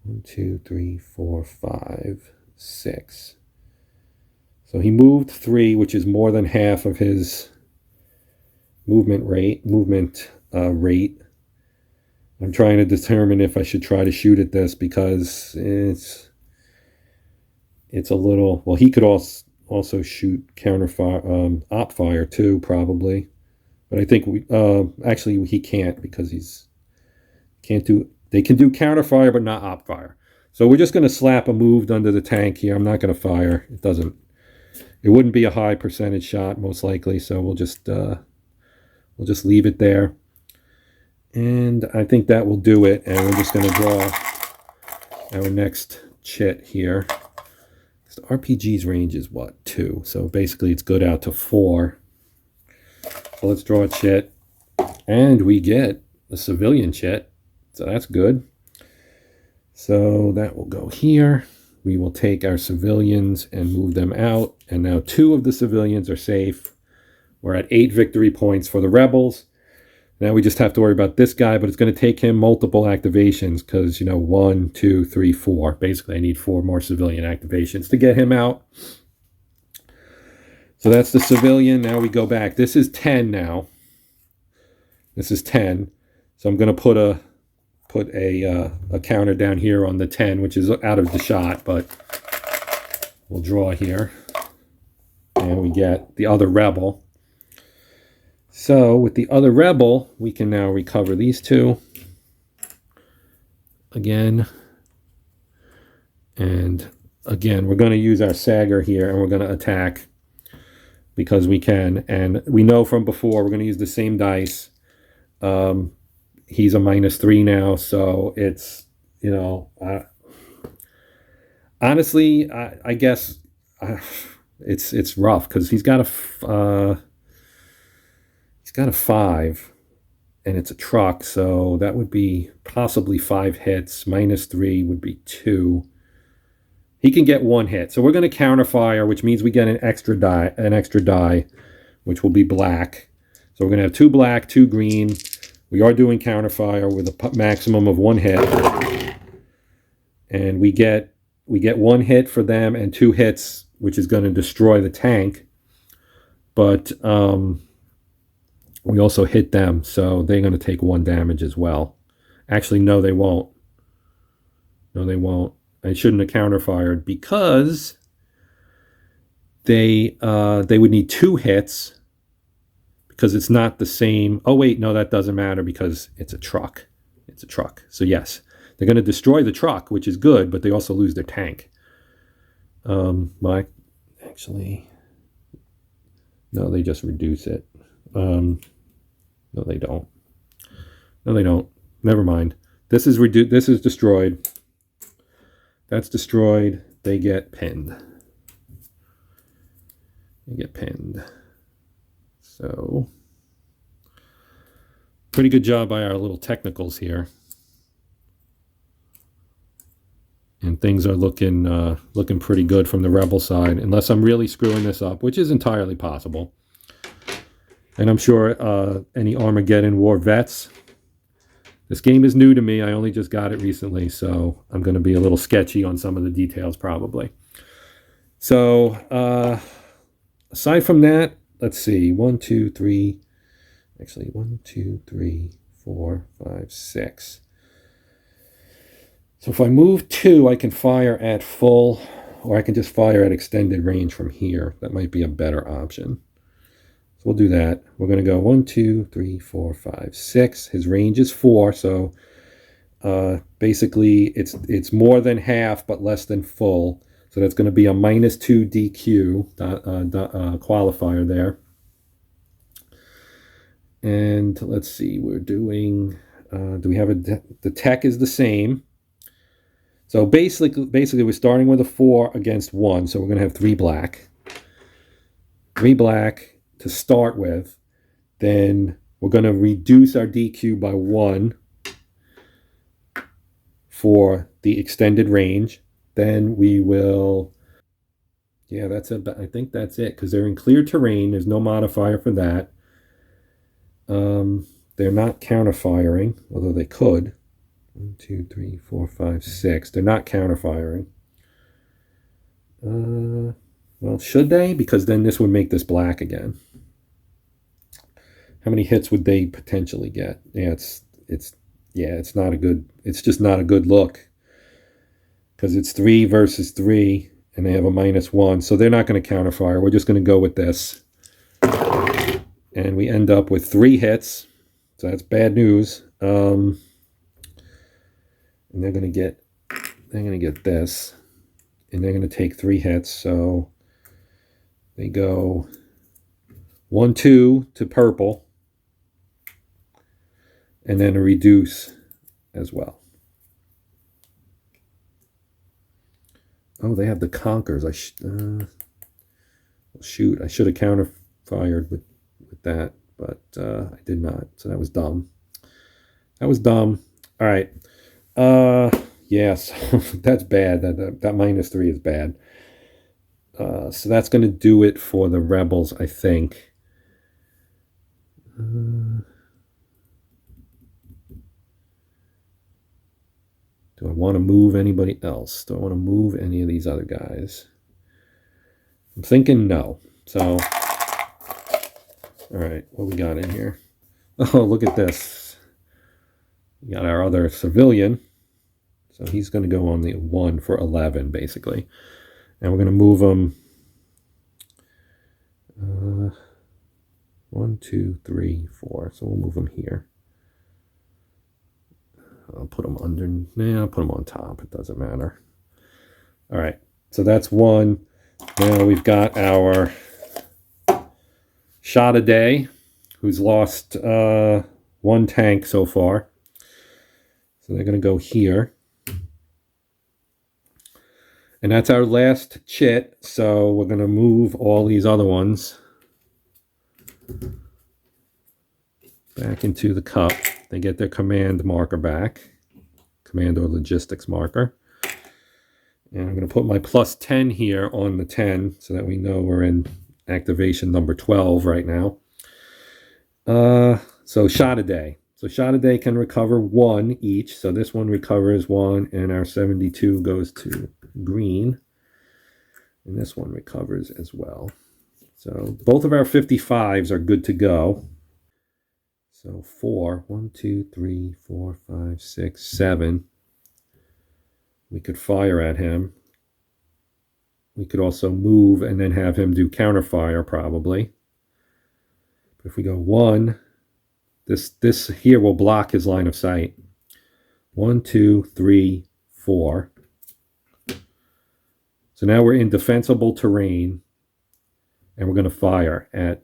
1, 2, 3, 4, 5, 6. So he moved 3, which is more than half of his movement rate. I'm trying to determine if I should try to shoot at this because it's a little. Well, he could also shoot counterfire, op fire too, probably. But I think actually he can't because they can do counterfire but not op fire. So we're just going to slap a moved under the tank here. I'm not going to fire. It wouldn't be a high percentage shot most likely. So we'll just leave it there. And I think that will do it. And we're just going to draw our next chit here. The RPG's range is what? 2. So basically it's good out to 4. So let's draw a chit. And we get a civilian chit. So that's good. So that will go here. We will take our civilians and move them out. And now 2 of the civilians are safe. We're at 8 victory points for the rebels. Now we just have to worry about this guy, but it's going to take him multiple activations because, 1, 2, 3, 4. Basically, I need 4 more civilian activations to get him out. So that's the civilian. Now we go back. This is 10 now. This is 10. So I'm going to put a counter down here on the 10, which is out of the shot, but we'll draw here. And we get the other rebel. So with the other rebel, we can now recover these 2 again. And again, we're going to use our Sager here, and we're going to attack because we can. And we know from before, we're going to use the same dice. He's a -3 now, so it's, honestly, I guess it's rough because he's got a 5, and it's a truck, so that would be possibly 5 hits. -3 would be 2. He can get 1 hit, so we're going to counterfire, which means we get an extra die, which will be black. So we're going to have 2 black, 2 green. We are doing counterfire with a maximum of 1 hit, and we get 1 hit for them and 2 hits, which is going to destroy the tank. But we also hit them, so they're going to take 1 damage as well. Actually, no, they won't. No, they won't. I shouldn't have counterfired because they would need 2 hits because it's not the same. Oh, wait, no, that doesn't matter because it's a truck. It's a truck. So, yes, they're going to destroy the truck, which is good, but they also lose their tank. Well, actually, no, they just reduce it. No, they don't. No, they don't. Never mind. This is This is destroyed. That's destroyed. They get pinned. They get pinned. So, pretty good job by our little technicals here. And things are looking pretty good from the rebel side, unless I'm really screwing this up, which is entirely possible. And I'm sure any Armageddon War vets, this game is new to me. I only just got it recently, so I'm going to be a little sketchy on some of the details probably. So aside from that, let's see, 1, 2, 3, actually 1, 2, 3, 4, 5, 6. So if I move 2, I can fire at full, or I can just fire at extended range from here. That might be a better option. So we'll do that. We're going to go 1, 2, 3, 4, 5, 6. His range is 4, so basically it's more than half but less than full. So that's going to be a -2 DQ qualifier there. And let's see, we're doing, do we have the tech is the same. So basically we're starting with a 4 against 1, so we're going to have 3 black. 3 black to start with. Then we're going to reduce our DQ by 1 for the extended range. Then we will, yeah, that's it. I think that's it, because they're in clear terrain. There's no modifier for that. They're not counter-firing, although they could. 1, 2, 3, 4, 5, 6. They're not counter-firing. Well, should they? Because then this would make this black again. How many hits would they potentially get? Yeah, it's not a good. It's just not a good look, because it's 3 versus 3, and they have a -1, so they're not going to counterfire. We're just going to go with this, and we end up with 3 hits. So that's bad news. And they're going to get this, and they're going to take 3 hits. So they go 1, 2 to purple, and then a reduce as well. Oh, they have the Conquers. Shoot, I should have counter-fired with that, but I did not. So that was dumb. That was dumb. All right. Yes, that's bad. That -3 is bad. So that's going to do it for the rebels, I think. Do I want to move anybody else? Do I want to move any of these other guys? I'm thinking no. So, all right, what we got in here? Oh, look at this. We got our other civilian. So he's going to go on the 1 for 11, basically. And we're going to move him 1, 2, 3, 4. So we'll move him here. I'll put him under. I'll put him on top. It doesn't matter. All right. So that's 1. Now we've got our Shaddadeh, who's lost 1 tank so far. So they're going to go here. And that's our last chit, so we're going to move all these other ones back into the cup. They get their command marker back, command or logistics marker. And I'm going to put my +10 here on the 10 so that we know we're in activation number 12 right now. So Shaddadeh. So Shaddadeh can recover 1 each. So this one recovers 1, and our 72 goes to green, and this one recovers as well. So both of our 55s are good to go. So 4, 1, 2, 3, 4, 5, 6, 7. We could fire at him. We could also move and then have him do counterfire probably. But if we go 1, this here will block his line of sight. 1, 2, 3, 4. So now we're in defensible terrain, and we're going to fire at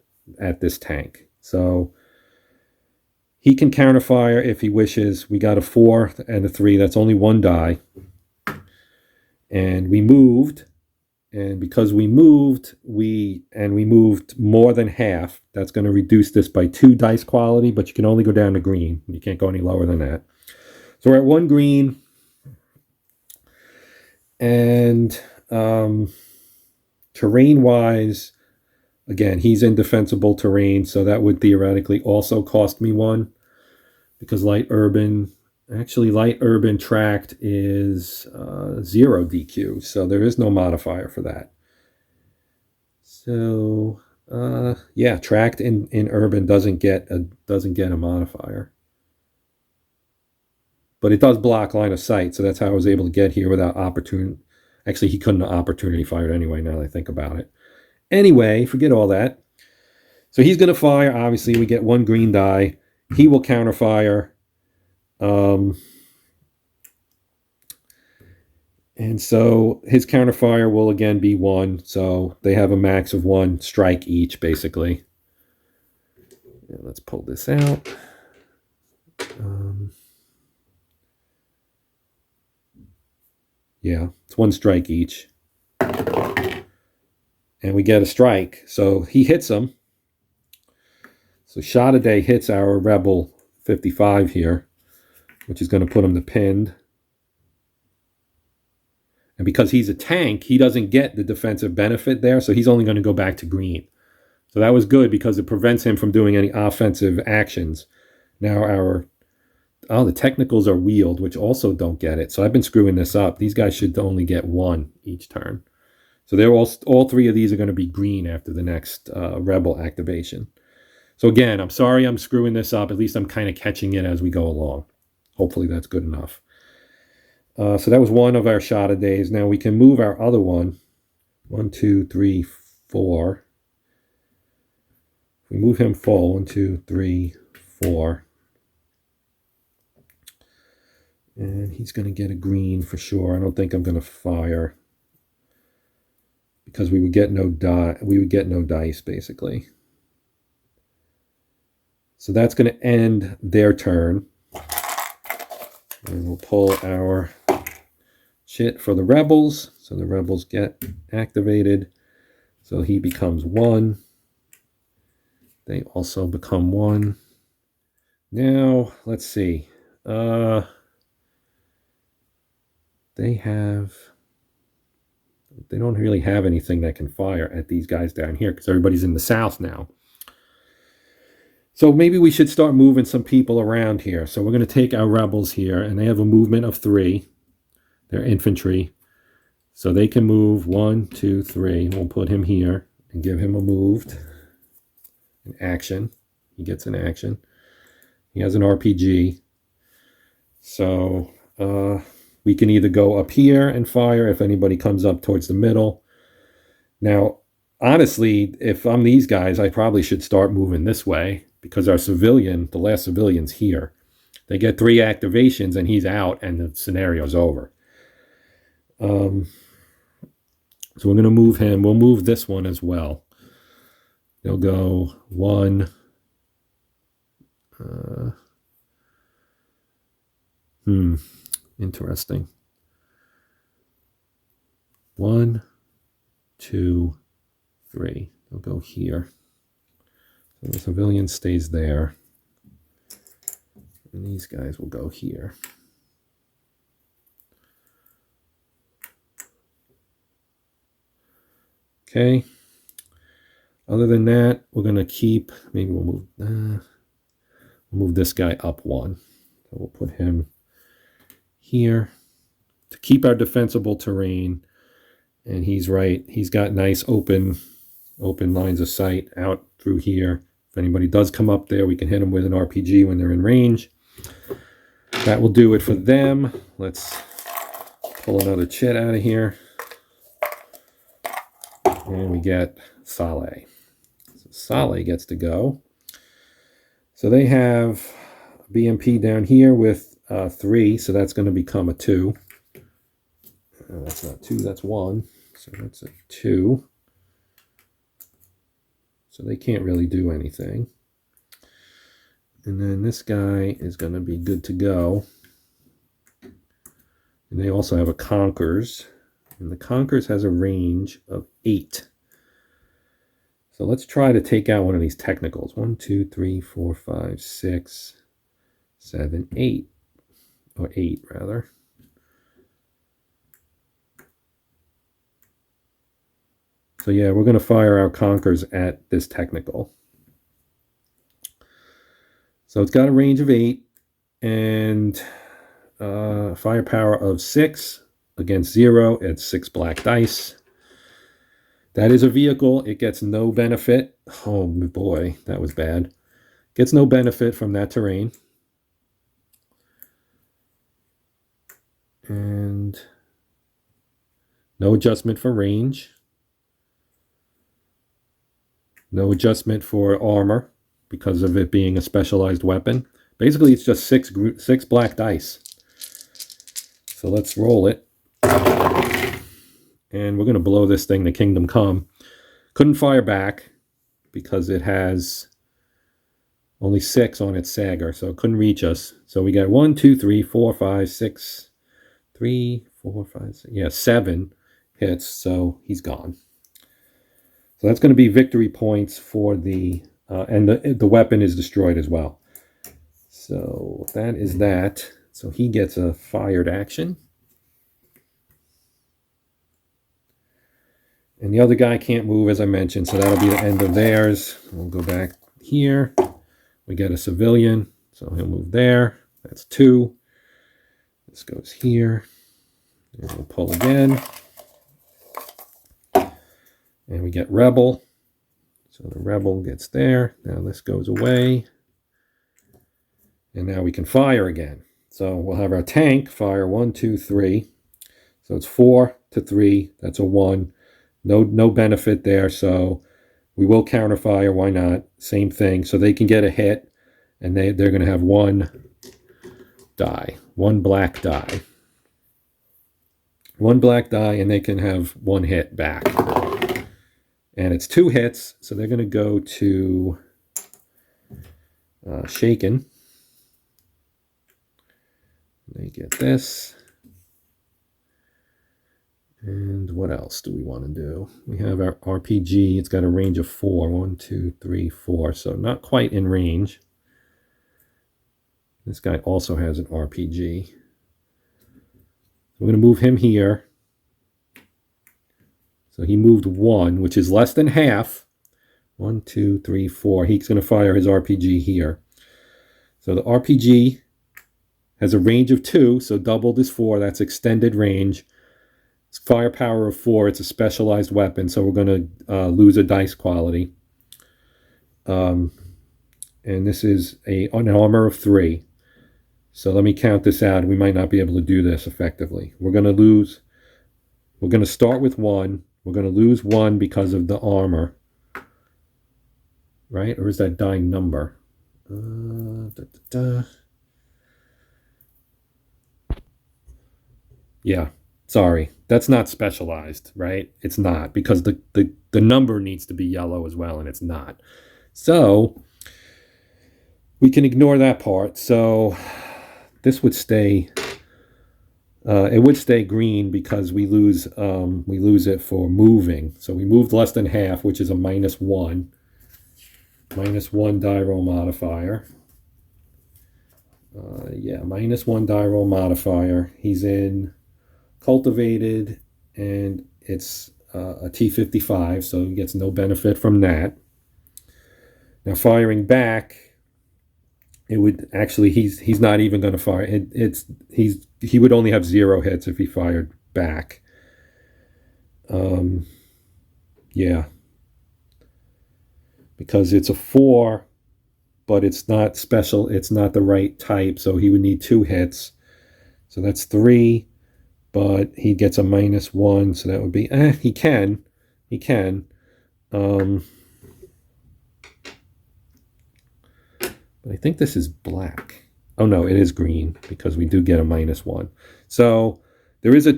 this tank. So he can counterfire if he wishes. We got a 4 and a 3. That's only one die. And we moved. And because we moved, we moved more than half. That's going to reduce this by 2 dice quality, but you can only go down to green. You can't go any lower than that. So we're at 1 green. And terrain-wise, again, he's in defensible terrain, so that would theoretically also cost me 1, because light urban tracked is 0 DQ, so there is no modifier for that. So yeah, tracked in urban doesn't get a modifier, but it does block line of sight. So that's how I was able to get here without opportunity. Actually, he couldn't have opportunity fired anyway. Now that I think about it. Anyway, forget all that. So he's going to fire. Obviously, we get 1 green die. He will counterfire. And so his counterfire will again be 1. So they have a max of 1 strike each, basically. Yeah, let's pull this out. Yeah, it's 1 strike each. And we get a strike. So he hits him. So Shaddadeh hits our Rebel 55 here, which is going to put him to pinned. And because he's a tank, he doesn't get the defensive benefit there, so he's only going to go back to green. So that was good because it prevents him from doing any offensive actions. Now the technicals are wheeled, which also don't get it. So I've been screwing this up. These guys should only get 1 each turn. So they're all 3 of these are going to be green after the next Rebel activation. So again, I'm sorry I'm screwing this up. At least I'm kind of catching it as we go along. Hopefully that's good enough. So that was 1 of our Shaddadehs. Now we can move our other one. 1, 2, 3, 4. We move him full. 1, 2, 3, 4. And he's going to get a green for sure. I don't think I'm going to fire, because we would get no die. We would get no dice, basically. So that's going to end their turn. And we'll pull our shit for the rebels. So the rebels get activated. So he becomes 1. They also become 1. Now, let's see. They don't really have anything that can fire at these guys down here because everybody's in the south now. So maybe we should start moving some people around here. So we're going to take our rebels here, and they have a movement of 3. They're infantry. So they can move 1, 2, 3. We'll put him here and give him a moved. An action. He gets an action. He has an RPG. So we can either go up here and fire if anybody comes up towards the middle. Now, honestly, if I'm these guys, I probably should start moving this way, because our civilian, the last civilian's here. They get 3 activations and he's out and the scenario's over. So we're going to move him. We'll move this one as well. They'll go 1. Interesting. 1, 2, 3. They'll go here. So the civilian stays there. And these guys will go here. Okay. Other than that, we're going to keep, maybe we'll move this guy up 1. So we'll put him here to keep our defensible terrain. And he's right. He's got nice open lines of sight out through here. If anybody does come up there, we can hit them with an RPG when they're in range. That will do it for them. Let's pull another chit out of here. And we get Saleh. So Saleh gets to go. So they have BMP down here with 3, so that's going to become a 2. That's not 2, that's 1. So that's a 2. So they can't really do anything. And then this guy is going to be good to go. And they also have a Conkers. And the Conkers has a range of 8. So let's try to take out one of these technicals. 1, 2, 3, 4, 5, 6, 7, 8. Or 8, rather. So yeah, we're going to fire our Conkers at this technical. So it's got a range of 8 and firepower of 6 against 0. It's 6 black dice. That is a vehicle. It gets no benefit. Oh boy, that was bad. Gets no benefit from that terrain. And no adjustment for range. No adjustment for armor because of it being a specialized weapon. Basically, it's just 6 black dice. So let's roll it. And we're going to blow this thing to Kingdom Come. Couldn't fire back because it has only 6 on its Sagger, so it couldn't reach us. So we got 1, 2, 3, 4, 5, 6, 3, 4, 5, 6. Yeah, 7 hits, so he's gone. So that's going to be victory points for the, and the weapon is destroyed as well. So that is that. So he gets a fired action. And the other guy can't move, as I mentioned, so that'll be the end of theirs. We'll go back here. We get a civilian, so he'll move there. That's 2. This goes here. And we'll pull again. And we get Rebel. So the Rebel gets there. Now this goes away. And now we can fire again. So we'll have our tank fire 1, 2, 3. So it's 4 to 3. That's a 1. No benefit there. So we will counterfire. Why not? Same thing. So they can get a hit. And they're going to have 1 die. 1 black die. 1 black die, and they can have 1 hit back. And it's 2 hits, so they're going to go to Shaken. They get this. And what else do we want to do? We have our RPG. It's got a range of 4. 1, 2, 3, 4. So not quite in range. This guy also has an RPG. We're going to move him here. So he moved 1, which is less than half. 1, 2, 3, 4. He's going to fire his RPG here. So the RPG has a range of 2, so doubled is 4. That's extended range. It's firepower of 4. It's a specialized weapon, so we're going to lose a dice quality. And this is an armor of 3. So let me count this out. We might not be able to do this effectively. We're going to start with 1. We're going to lose 1 because of the armor. Right? Or is that die number? Yeah, sorry. That's not specialized, right? It's not, because the number needs to be yellow as well, and it's not. So we can ignore that part. So this would stay... it would stay green because we lose it for moving. So we moved less than half, which is a -1. -1 die roll modifier. Yeah, -1 die roll modifier. He's in cultivated, and it's a T55, so he gets no benefit from that. Now firing back, it would actually, he's not even going to fire. He would only have 0 hits if he fired back. Yeah, because it's a 4, but it's not special. It's not the right type, so he would need 2 hits. So that's 3, but he gets a -1, so that would be he can. But I think this is black. Oh no, it is green because we do get a -1. So There is a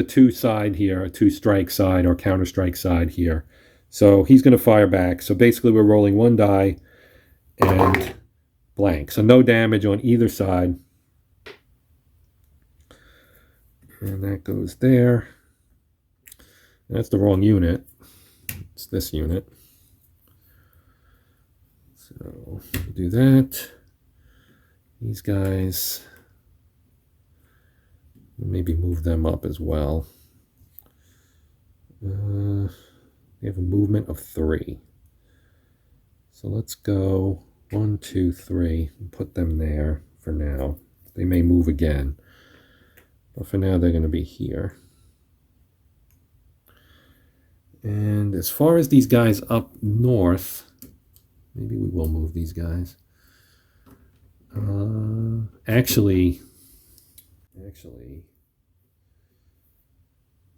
two side here, a two strike side or counter strike side here. So he's going to fire back. So basically we're rolling one die and blank. So no damage on either side. And that goes there. That's the wrong unit. It's this unit. So do that. These guys, maybe move them up as well. They have a movement of 3. So let's go 1, 2, 3, and put them there for now. They may move again, but for now they're going to be here. And as far as these guys up north, maybe we will move these guys. Actually,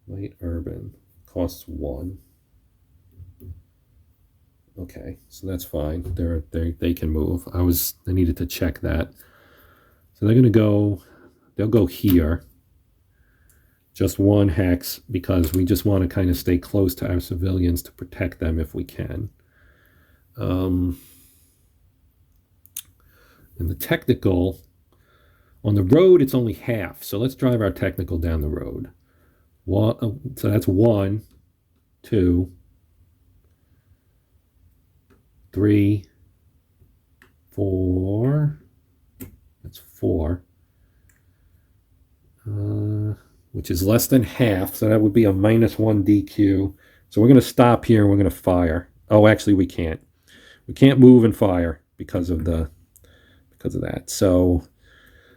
light urban costs 1. Okay, so that's fine. They can move. I needed to check that. So they're gonna go. They'll go here. Just 1 hex because we just want to kind of stay close to our civilians to protect them if we can. And the technical on the road, it's only half. So let's drive our technical down the road. So that's 1, 2, 3, 4. That's 4. Which is less than half. So that would be a -1 DQ. So we're going to stop here and we're going to fire. Oh, actually we can't. We can't move and fire because of that. So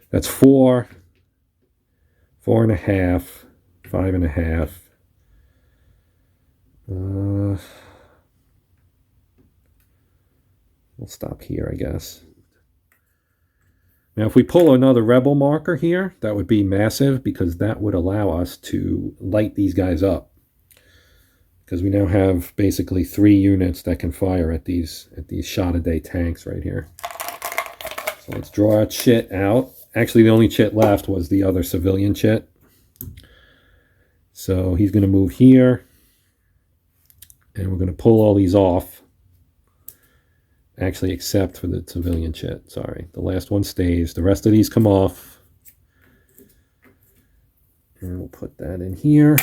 that's 4, 4.5, 5.5. We'll stop here, I guess. Now, if we pull another rebel marker here, that would be massive because that would allow us to light these guys up. Because we now have basically 3 units that can fire at these Shaddadeh tanks right here. So let's draw our chit out. Actually, the only chit left was the other civilian chit. So he's going to move here. And we're going to pull all these off. Actually, except for the civilian chit. Sorry. The last one stays. The rest of these come off. And we'll put that in here.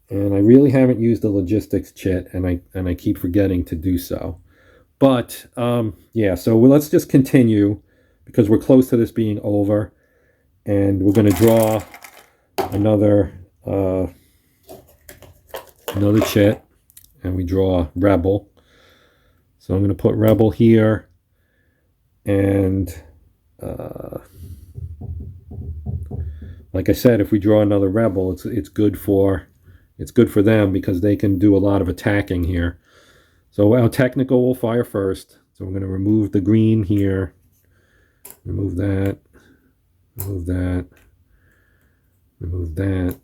And I really haven't used the logistics chit, and I keep forgetting to do so. But, yeah, so let's just continue because we're close to this being over. And we're going to draw another chit. And we draw Rebel. So I'm going to put Rebel here. And, like I said, if we draw another Rebel, it's good for them because they can do a lot of attacking here. So our technical will fire first. So we're going to remove the green here. Remove that. Remove that. Remove that.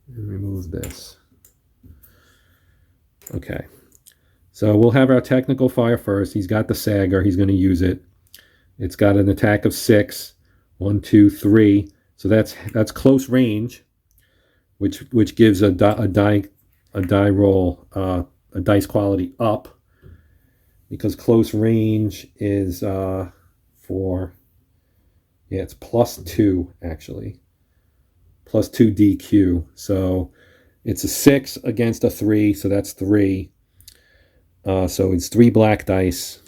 And remove this. Okay. So we'll have our technical fire first. He's got the Sagger. He's going to use it. It's got an attack of 6. 1, 2, 3. So that's close range. Which gives a die roll, a dice quality up, because close range is it's +2 actually, +2 DQ. So it's a 6 against a 3, so that's 3. So it's 3 black dice.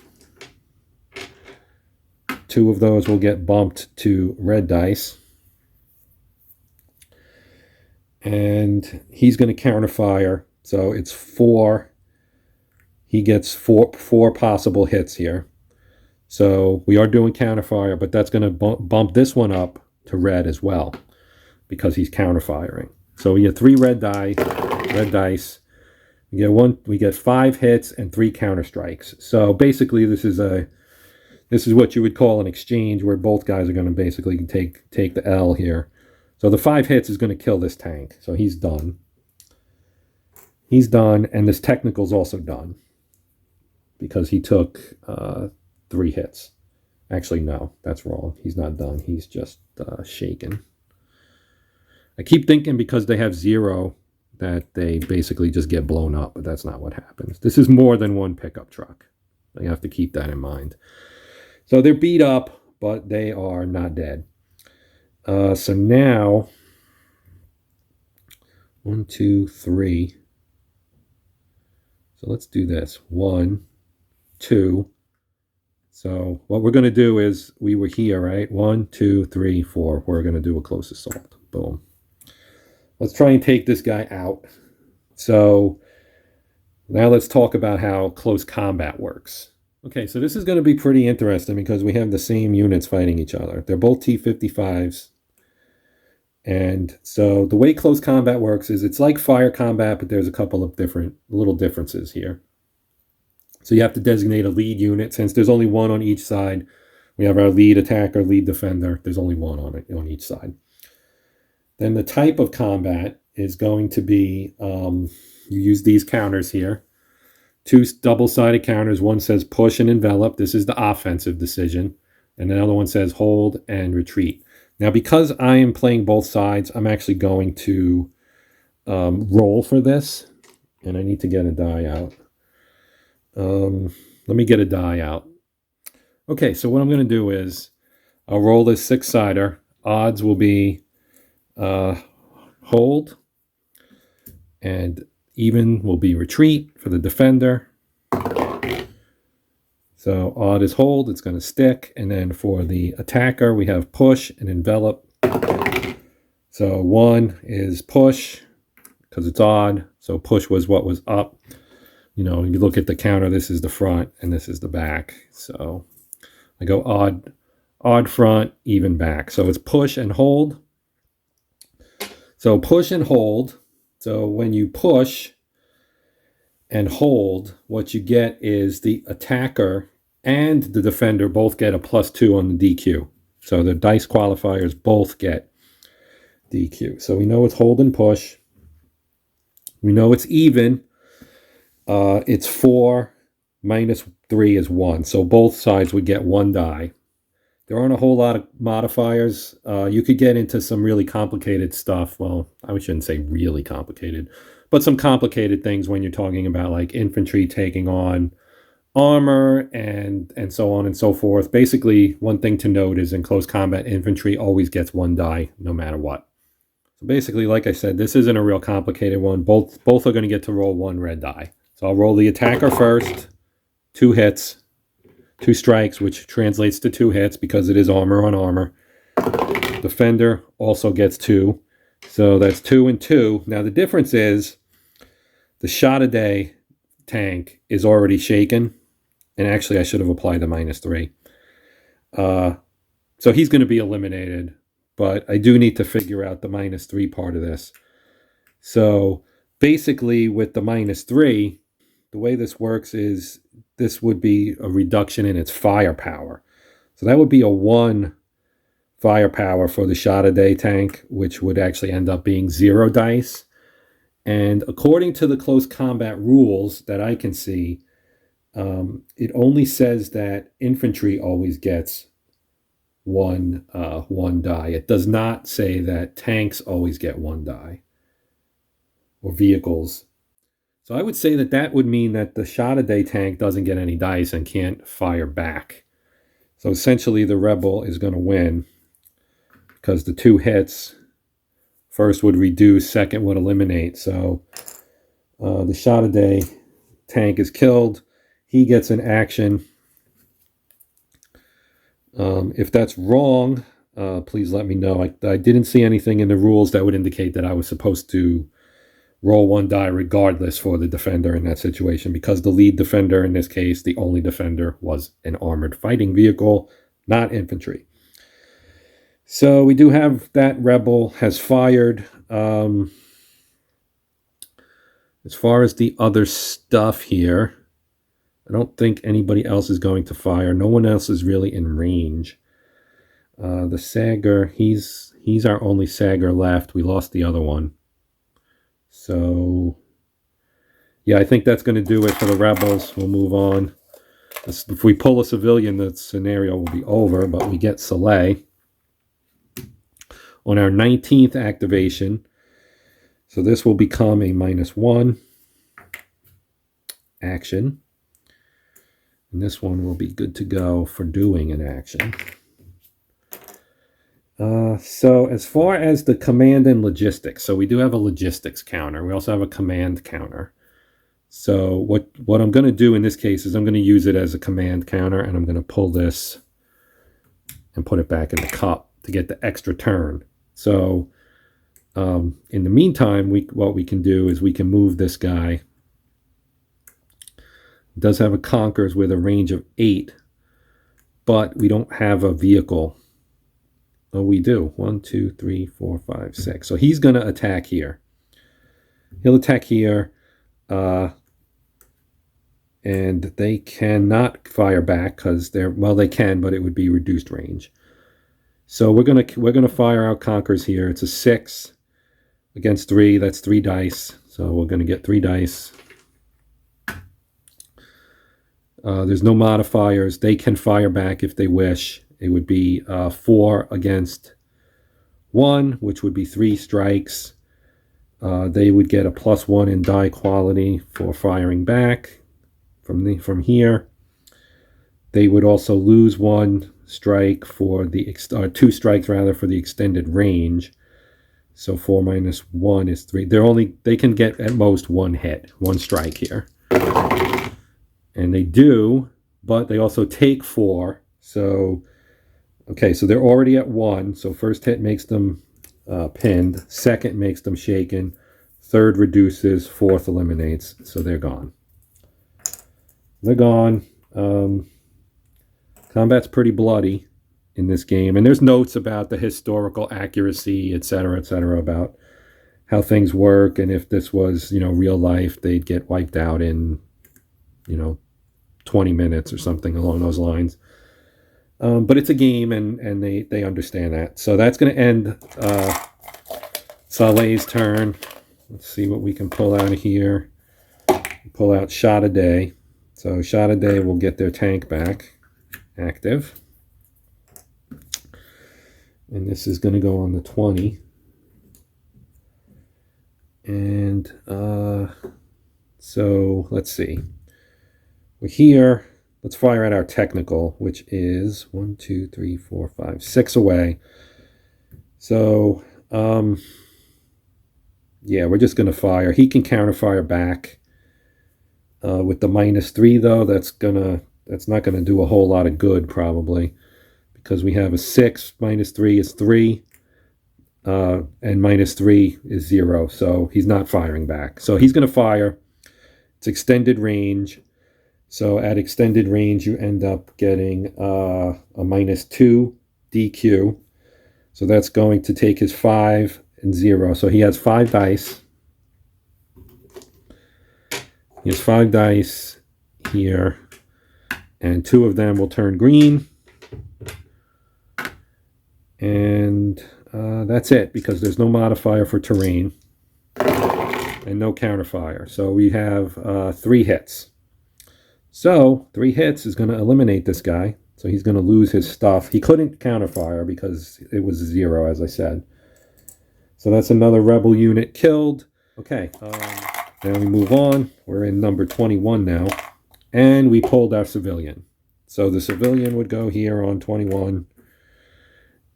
2 of those will get bumped to red dice. And he's going to counterfire. So it's 4. He gets four possible hits here. So we are doing counterfire, but that's going to bump this one up to red as well because he's counterfiring. So we get 3 red dice. We get 5 hits and 3 counter strikes. So basically, this is what you would call an exchange where both guys are going to basically take the L here. So the 5 hits is going to kill this tank. So he's done. He's done, and this technical's also done because he took 3 hits. Actually, no, that's wrong. He's not done. He's just shaken. I keep thinking because they have 0 that they basically just get blown up, but that's not what happens. This is more than one pickup truck. You have to keep that in mind. So they're beat up, but they are not dead. So now, 1, 2, 3. So let's do this. 1, 2. So what we're going to do is, we were here, right? 1, 2, 3, 4. We're going to do a close assault. Boom. Let's try and take this guy out. So now let's talk about how close combat works. Okay, so this is going to be pretty interesting because we have the same units fighting each other. They're both T-55s. And so the way close combat works is it's like fire combat, but there's a couple of little differences here. So you have to designate a lead unit. Since there's only one on each side, we have our lead attacker, lead defender. There's only one on each side. Then the type of combat is going to be, you use these counters here. 2 double-sided counters. One says push and envelop. This is the offensive decision. And another one says hold and retreat. Now, because I am playing both sides, I'm actually going to roll for this. And I need to get a die out. Let me get a die out. Okay, so what I'm going to do is I'll roll this 6-sider. Odds will be hold, and even will be retreat for the defender. So odd is hold, it's going to stick. And then for the attacker, we have push and envelop. So 1 is push because it's odd. So push was what was up. You know, you look at the counter, this is the front and this is the back. So I go odd front, even back. So it's push and hold. So push and hold. So when you push and hold, what you get is the attacker and the defender both get a +2 on the DQ. So the dice qualifiers both get DQ. So we know it's hold and push. We know it's even. It's 4 minus 3 is 1. So both sides would get 1 die. There aren't a whole lot of modifiers. You could get into some really complicated stuff. Well, I shouldn't say really complicated, but some complicated things when you're talking about like infantry taking on armor and so on and so forth. Basically, one thing to note is in close combat, infantry always gets 1 die no matter what. So basically, like I said, this isn't a real complicated one. Both are going to get to roll 1 red die. So I'll roll the attacker first, 2 hits, 2 strikes, which translates to 2 hits because it is armor on armor. Defender also gets 2. So that's 2 and 2. Now the difference is the Shaddadeh tank is already shaken. And actually I should have applied the -3. So he's going to be eliminated. But I do need to figure out the -3 part of this. So basically with the -3, the way this works is this would be a reduction in its firepower. So that would be a 1 firepower for the Shaddadeh tank, which would actually end up being 0 dice. And according to the close combat rules that I can see, it only says that infantry always gets 1 die. It does not say that tanks always get 1 die, or vehicles. So I would say that would mean that the Shaddadeh tank doesn't get any dice and can't fire back. So essentially the rebel is going to win because the 2 hits, first would reduce, second would eliminate. So the Shaddadeh tank is killed. He gets an action. If that's wrong, please let me know. I didn't see anything in the rules that would indicate that I was supposed to roll 1 die regardless for the defender in that situation, because the lead defender in this case, the only defender, was an armored fighting vehicle, not infantry. So we do have that rebel has fired. As far as the other stuff here, I don't think anybody else is going to fire. No one else is really in range. The Sagger, he's our only Sagger left. We lost the other one. So, yeah, I think that's going to do it for the rebels. We'll move on. If we pull a civilian, the scenario will be over, but we get Saleh on our 19th activation. So this will become a -1 action. And this one will be good to go for doing an action. So as far as the command and logistics, so we do have a logistics counter. We also have a command counter. So what I'm going to do in this case is I'm going to use it as a command counter, and I'm going to pull this and put it back in the cup to get the extra turn. So in the meantime, what we can do is we can move this guy. It does have a Conquerors with a range of 8, but we don't have a vehicle. Oh, we do. 1, 2, 3, 4, 5, 6. So he's going to attack here. He'll attack here. And they cannot fire back because they can, but it would be reduced range. So we're gonna fire our Conquerors here. It's a 6 against 3. That's 3 dice. So we're gonna get 3 dice. There's no modifiers. They can fire back if they wish. It would be 4 against 1, which would be 3 strikes. They would get a +1 in die quality for firing back from here. They would also lose 1 strike for the 2 strikes rather for the extended range. So 4 minus 1 is 3. They can get at most 1 hit, 1 strike here. And they do, but they also take 4. So okay, so they're already at 1. So first hit makes them pinned. Second makes them shaken. Third reduces. Fourth eliminates. So they're gone. They're gone. Combat's pretty bloody in this game. And there's notes about the historical accuracy, etc., about how things work. And if this was, real life, they'd get wiped out in, 20 minutes or something along those lines. But it's a game, and they understand that. So that's going to end Saleh's turn. Let's see what we can pull out of here. Pull out Shaddadeh. So Shaddadeh will get their tank back active. And this is going to go on the 20. And so let's see. We're here. Let's fire at our technical, which is 1, 2, 3, 4, 5, 6 away. So, yeah, we're just going to fire. He can counterfire back. With the -3, though, that's not gonna do a whole lot of good probably, because we have a 6 -3 is 3, and -3 is 0. So he's not firing back. So he's going to fire. It's extended range. So at extended range, you end up getting a -2 DQ. So that's going to take his 5 and 0. So he has 5 dice. He has 5 dice here, and 2 of them will turn green. And that's it, because there's no modifier for terrain and no counterfire. So we have 3 hits. So 3 hits is going to eliminate this guy. So he's going to lose his stuff. He couldn't counterfire because it was 0, as I said. So that's another rebel unit killed. Okay, now we move on. We're in number 21 now. And we pulled our civilian. So the civilian would go here on 21.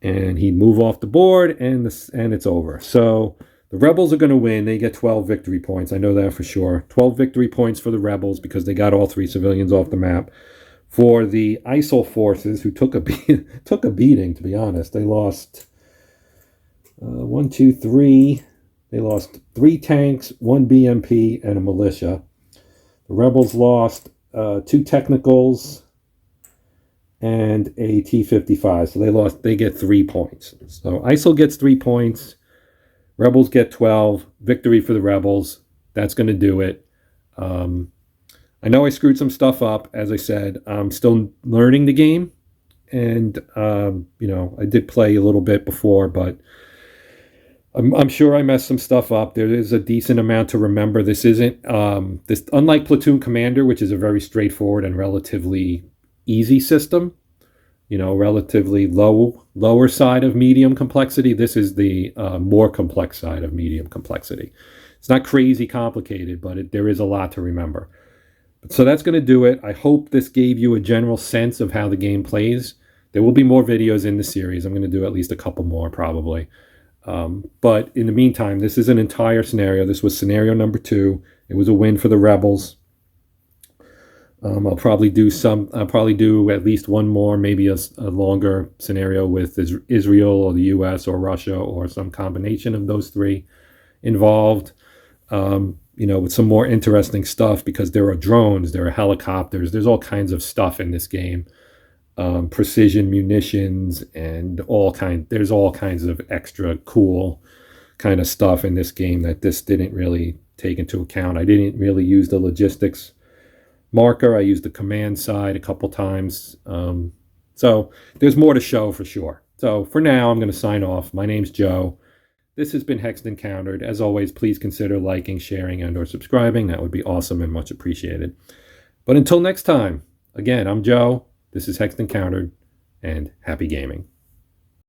And he'd move off the board, and it's over. So the rebels are going to win. They get 12 victory points. I know that for sure. 12 victory points for the rebels because they got all 3 civilians off the map. For the ISIL forces, who took a beating, to be honest. They lost 1, 2, 3. They lost 3 tanks, 1 BMP, and a militia. The rebels lost 2 technicals and a T-55. So they get 3 points. So ISIL gets 3 points. Rebels get 12. Victory for the rebels. That's going to do it. I know I screwed some stuff up. As I said, I'm still learning the game. And, I did play a little bit before, but I'm sure I messed some stuff up. There is a decent amount to remember. This isn't this unlike Platoon Commander, which is a very straightforward and relatively easy system. You know, relatively lower side of medium complexity. This is the more complex side of medium complexity. It's not crazy complicated, but there is a lot to remember. So that's going to do it. I hope this gave you a general sense of how the game plays. There will be more videos in the series. I'm going to do at least a couple more probably. But in the meantime, this is an entire scenario. This was scenario number 2. It was a win for the rebels. I'll probably do at least one more, maybe a longer scenario with Israel or the U.S. or Russia or some combination of those three involved. With some more interesting stuff, because there are drones, there are helicopters, there's all kinds of stuff in this game. Precision munitions and there's all kinds of extra cool kind of stuff in this game that this didn't really take into account. I didn't really use the logistics marker. I used the command side a couple times. So there's more to show for sure. So for now, I'm going to sign off. My name's Joe. This has been Hexed Encountered. As always, please consider liking, sharing, and or subscribing. That would be awesome and much appreciated. But until next time, again, I'm Joe. This is Hexed Encountered, and happy gaming.